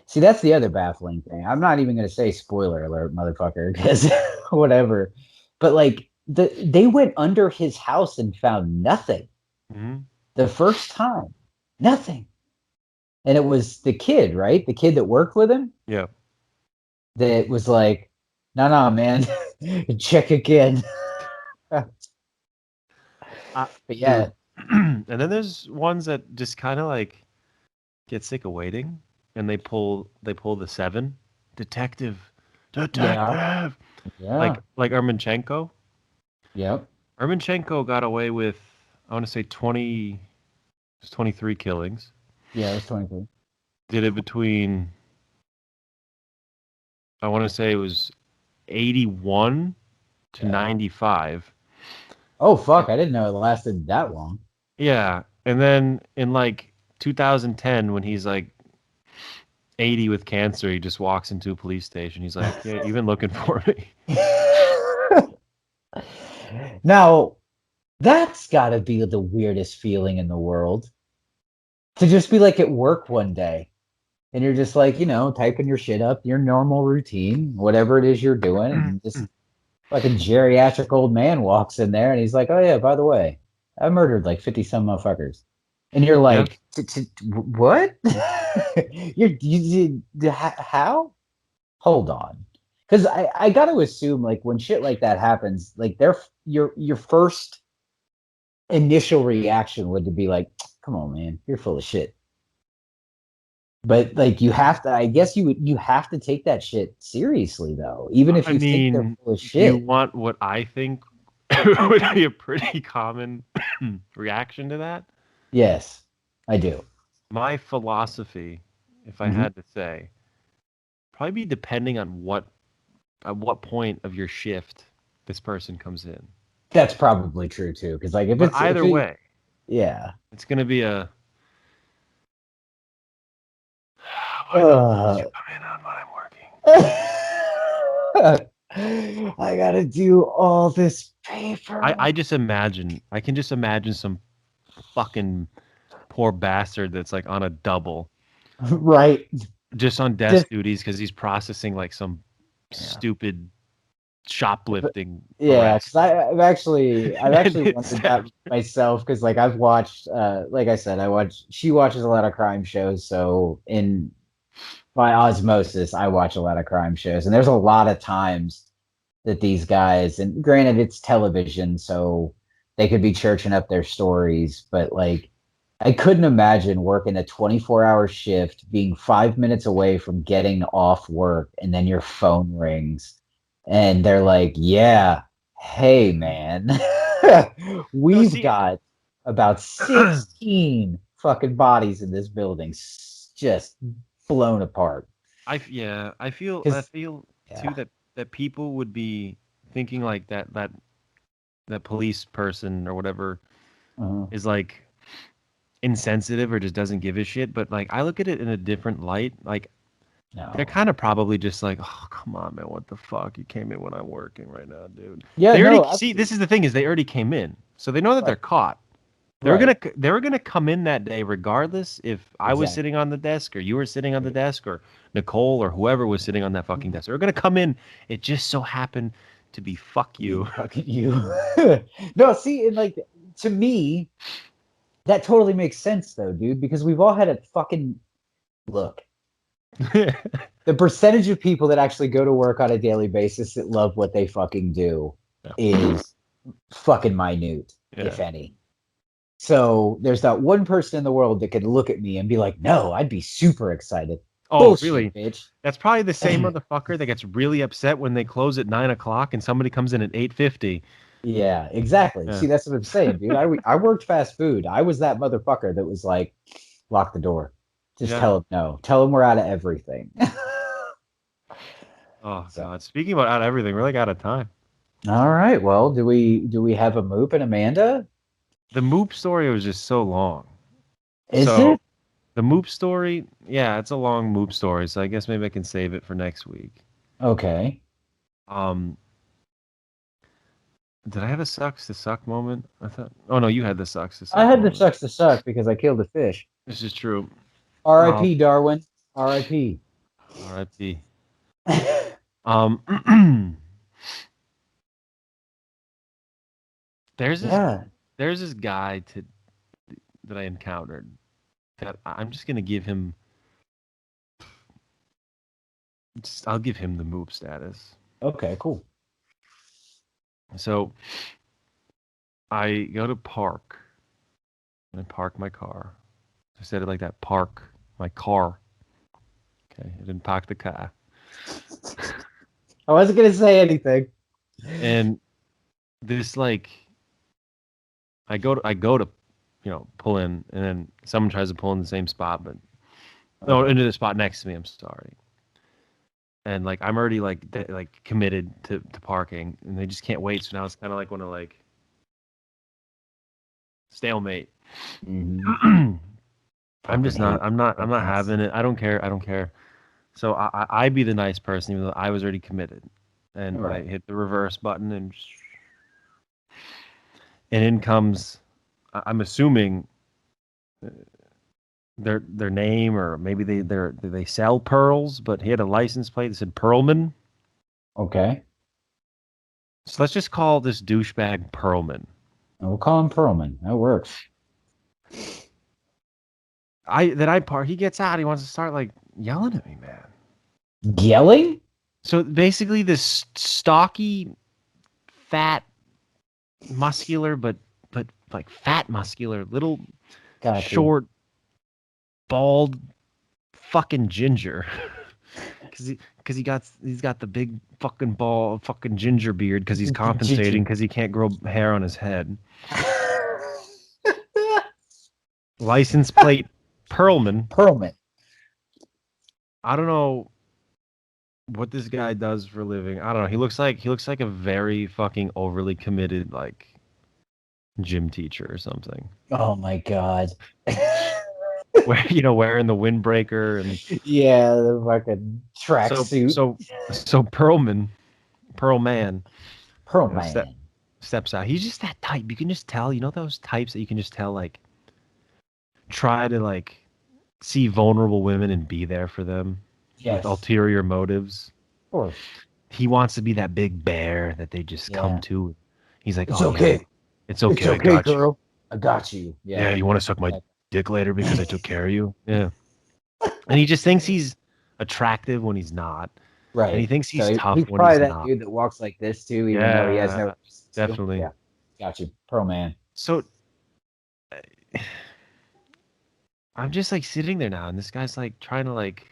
see, that's the other baffling thing. I'm not even gonna say spoiler alert, motherfucker, because whatever. But like they went under his house and found nothing hmm the first time. Nothing. And it was the kid, right? The kid that worked with him Yeah. that was like, no, no, man, check again. But yeah, Dude. And then there's ones that just kind of like get sick of waiting, and they pull the seven detective, yeah, detective, yeah, like Ermonchenko. yep, Ermonchenko got away with, I want to say 20, it was 23 killings. yeah. It was 23. Did it between, I want to say it was 81 to Yeah. 95. Oh fuck! I didn't know it lasted that long. Yeah, and then in like 2010, when he's like 80 with cancer, he just walks into a police station. He's like, "Yeah, you've been looking for me." Now that's got to be the weirdest feeling in the world to just be like at work one day and you're just like, typing your shit up, your normal routine, whatever it is you're doing, and just like a geriatric old man walks in there and he's like, "Oh yeah, by the way, I murdered like 50 some motherfuckers." And you're Yeah. like, "What? How? Hold on." Because I got to assume like when shit like that happens, like your first initial reaction would be like, "Come on, man, you're full of shit." But like you have to, I guess you have to take that shit seriously though, even if I you think they're mean, full of do you shit. want what I think would be a pretty common reaction to that? Yes, I do. My philosophy, if I Hmm. had to say, probably be depending on at what point of your shift this person comes in. That's probably true too. Because like But if either it, way, yeah. it's gonna be a why the fuck did you Uh, come in on when I'm working? I gotta do all this paper. I just imagine I can just imagine some fucking poor bastard that's like on a double Right. just on Just desk duties because he's processing like some yeah. stupid shoplifting Yeah, because arrest. I've And actually it's wondered that myself because like I've watched like I said, she watches a lot of crime shows, so in by osmosis, I watch a lot of crime shows, and there's a lot of times that these guys, and granted, it's television, so they could be churching up their stories, but like, I couldn't imagine working a 24-hour shift, being 5 minutes away from getting off work, and then your phone rings, and they're like, "Yeah, hey, man, no, we've see, got about 16 fucking bodies in this building, just blown apart." yeah, I Because, feel too yeah. that people would be thinking like that police person or whatever Uh-huh. is like insensitive or just doesn't give a shit. But like I look at it in a different light. Like they're No. kind of probably just like, oh come on, man, what the fuck? You came in when I'm working right now, dude. Yeah, They already no, see. absolutely. This is the thing is they already came in, so they know that they're Right. caught. Right. They were gonna come in that day regardless if I was Exactly. sitting on the desk or you were sitting on the desk or Nicole or whoever was sitting on that fucking desk. They were gonna come in. It just so happened to be fuck you. Me fucking you. No, see, and like to me, that totally makes sense though, dude, because we've all had a fucking look. The percentage of people that actually go to work on a daily basis that love what they fucking do Yeah. is fucking minute, if any. So there's that one person in the world that could look at me and be like, "No, I'd be super excited." Oh, Bullshit, really? bitch. That's probably the same motherfucker that gets really upset when they close at 9 o'clock and somebody comes in at 8:50. Yeah, exactly. Yeah. See, that's what I'm saying, dude. I worked fast food. I was that motherfucker that was like, lock the door. Just Yeah. tell him no. Tell him we're out of everything. Oh So, God. Speaking about out of everything, we're like out of time. all right. Well, do we have a Moop and Amanda? The Moop story was just so long. Is So it? the Moop story, yeah, it's a long Moop story. So I guess maybe I can save it for next week. Okay. Um, did I have a sucks to suck moment? I thought. Oh no, you had the sucks to I suck had the moment. sucks to suck because I killed a fish. This is true. R.I.P. Darwin. R.I.P. R.I.P. Um, there's this Yeah. there's this guy that I encountered that I'm just gonna give him. I'll give him the Moop status. Okay. Cool. So I go to park. I park my car. I said it like that. Park my car. Okay, I didn't park the car. I wasn't gonna say anything. And this like, I go to, pull in, and then someone tries to pull in the same spot, but no, into the spot next to me. I'm sorry. And like I'm already like like committed to parking, and they just can't wait. So now it's kind of like one of like stalemate. Mhm. I'm just Fucking hate not. I'm not this. having it. I don't care. I don't care. So I be the nice person, even though I was already committed, and I Right. hit the reverse button, and in comes. I'm assuming their name, or maybe they sell pearls, but he had a license plate that said Pearlman. Okay. So let's just call this douchebag Pearlman. We'll call him Perlman. That works. I part. He gets out. He wants to start like yelling at me, man. Yelling? So basically, this stocky, fat, muscular, but like fat, muscular, little, Got you. short, bald, fucking ginger. He's got the big fucking bald fucking ginger beard because he's compensating because he can't grow hair on his head. License plate Pearlman. Perlman. I don't know what this guy does for a living. I don't know. He looks like a very fucking overly committed like gym teacher or something. Oh my god. Where wearing the windbreaker and Yeah, the fucking so tracksuit. so so Pearl Man, you know, step, Perlman. steps out. He's just that type. You can just tell. You know those types that you can just tell like try to like see vulnerable women and be there for them with Yes. Of ulterior motives. course. He wants to be that big bear that they just come Yeah. to. He's like, It's "Oh yeah, okay. it's okay. It's I okay, got you. girl. I got you. Yeah, Yeah. you want to suck my dick later because I took care of you." Yeah. And he just thinks he's attractive when he's not. And he Right. thinks So he's tough he's when probably he's that not. dude that walks like this too, even though he has no Yeah, reason to. definitely. Yeah. Got you. Perlman. So I'm just like sitting there now, and this guy's like trying to like,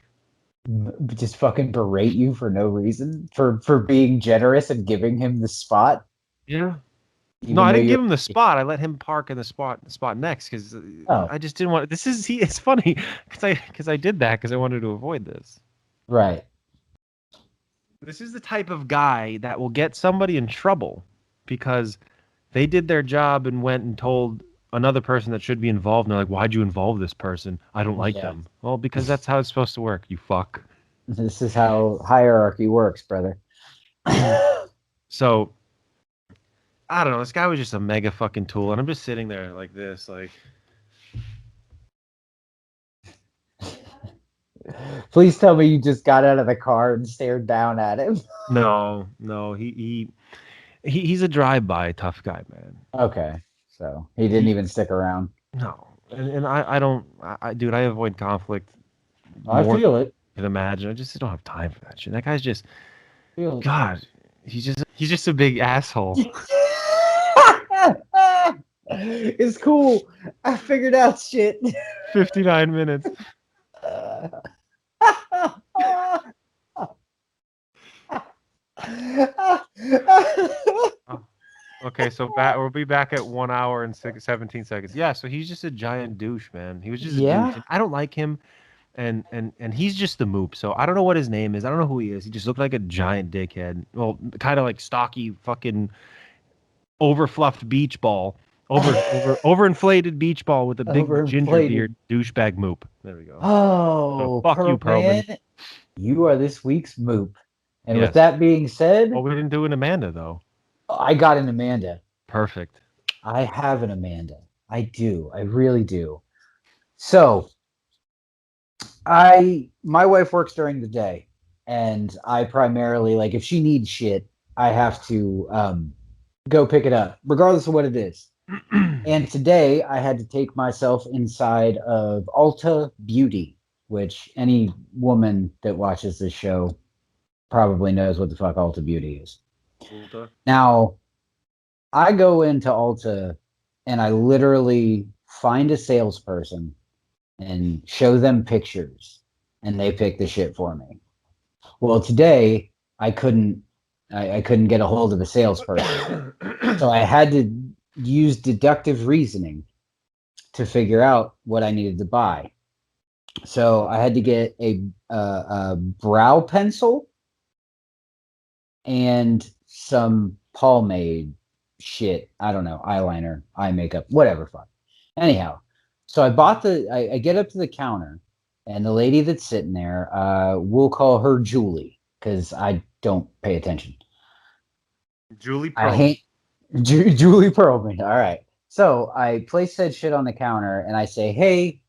Just fucking berate you for no reason for being generous and giving him the spot, yeah. No, even I though didn't you're. give him the spot. I let him park in the spot next because Oh, I just didn't want. It's funny because I did that because I wanted to avoid this. right. This is the type of guy that will get somebody in trouble because they did their job and went and told another person that should be involved. And they're like, "Why'd you involve this person? I don't like Yeah. them." Well, because that's how it's supposed to work. You fuck. This is how hierarchy works, brother. So I don't know. This guy was just a mega fucking tool, and I'm just sitting there like this, like. Please tell me you just got out of the car and stared down at him. No, he's a drive-by tough guy, man. Okay. So he didn't He even stick around. no, and I don't, dude, I avoid conflict I more. feel it. can imagine. I just don't have time for that shit. That guy's just Real- God. He's just a big asshole. It's cool. I figured out shit. 59 minutes. Oh, okay, so we'll be back at 1 hour and 17 seconds. Yeah, so he's just a giant douche, man. He was just a Yeah. douche. And I don't like him, and he's just a moop. So I don't know what his name is. I don't know who he is. He just looked like a giant dickhead. Well, kind of like stocky, fucking overfluffed beach ball, overinflated beach ball with a big ginger Overinflated. beard, douchebag moop. There we go. Oh, So fuck you, Perlman. man. You are this week's moop. And Yes. with that being said, Well, we didn't do an Amanda though. I got an Amanda. Perfect. I have an Amanda. I do. I really do. So, my wife works during the day, and I primarily, like, if she needs shit, I have to go pick it up, regardless of what it is. And today I had to take myself inside of Ulta Beauty, which any woman that watches this show probably knows what the fuck Ulta Beauty is. Now, I go into Ulta and I literally find a salesperson and show them pictures and they pick the shit for me. Well, today I couldn't get a hold of the salesperson. So I had to use deductive reasoning to figure out what I needed to buy. So I had to get a brow pencil and some pomade shit. I don't know, eyeliner, eye makeup, whatever. Fuck. Anyhow, so I get up to the counter, and the lady that's sitting there, we'll call her Julie because I don't pay attention. Julie I Perlman. hate Julie Pearlman. All right. So I place said shit on the counter and I say, "Hey,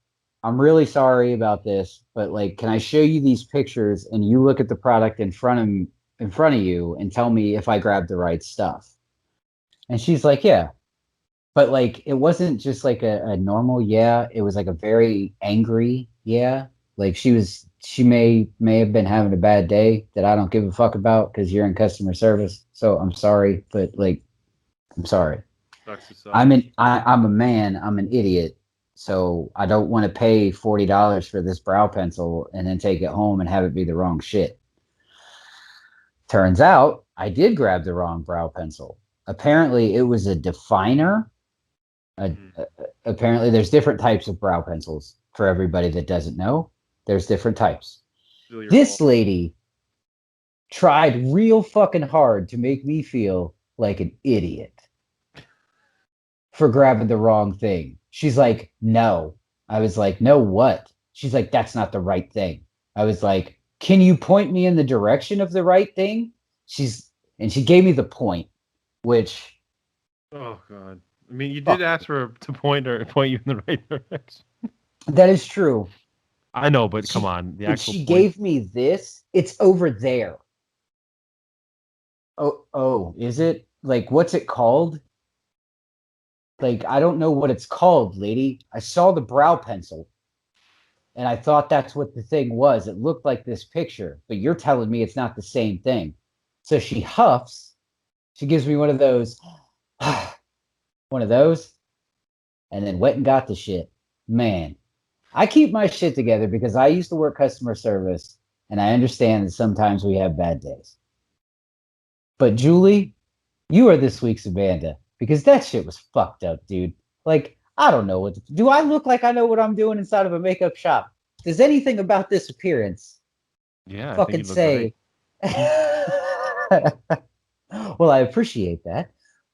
I'm really sorry about this, but like, can I show you these pictures and you look at the product in front of you and tell me if I grabbed the right stuff?" And she's like, "Yeah." But like, it wasn't just like a normal yeah. It was like a very angry yeah. Like she may have been having a bad day that I don't give a fuck about because you're in customer service. So I'm sorry, but like, I'm sorry. I'm a man. I'm an idiot. So I don't want to pay $40 for this brow pencil and then take it home and have it be the wrong shit. Turns out I did grab the wrong brow pencil. Apparently it was a definer. Apparently there's different types of brow pencils for everybody that doesn't know. There's different types. This lady tried real fucking hard to make me feel like an idiot for grabbing the wrong thing. She's like, "No." I was like, "No, what?" She's like, "That's not the right thing." I was like, "Can you point me in the direction of the right thing?" And she gave me the point, which, oh god. I mean, you did ask her to point you in the right direction. that is true. I know, but come on. But she gave me this. It's over there. Oh, is it? Like, what's it called? Like, I don't know what it's called, lady. I saw the brow pencil and I thought that's what the thing was. It looked like this picture, but you're telling me it's not the same thing. So she huffs. She gives me one of those, and then went and got the shit. Man, I keep my shit together because I used to work customer service and I understand that sometimes we have bad days. But Julie, you are this week's Amanda because that shit was fucked up, dude. Like, I don't know do I look like I know what I'm doing inside of a makeup shop? Does anything about this appearance fucking say? Well, I appreciate that,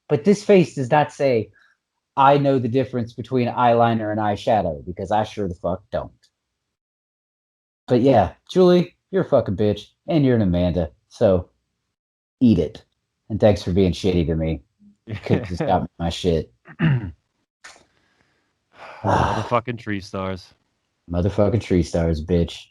but this face does not say I know the difference between eyeliner and eyeshadow because I sure the fuck don't. But yeah, Julie, you're a fucking bitch and you're an Amanda, so eat it. And thanks for being shitty to me. Could just got me my shit. Motherfucking tree stars. Motherfucking tree stars, bitch.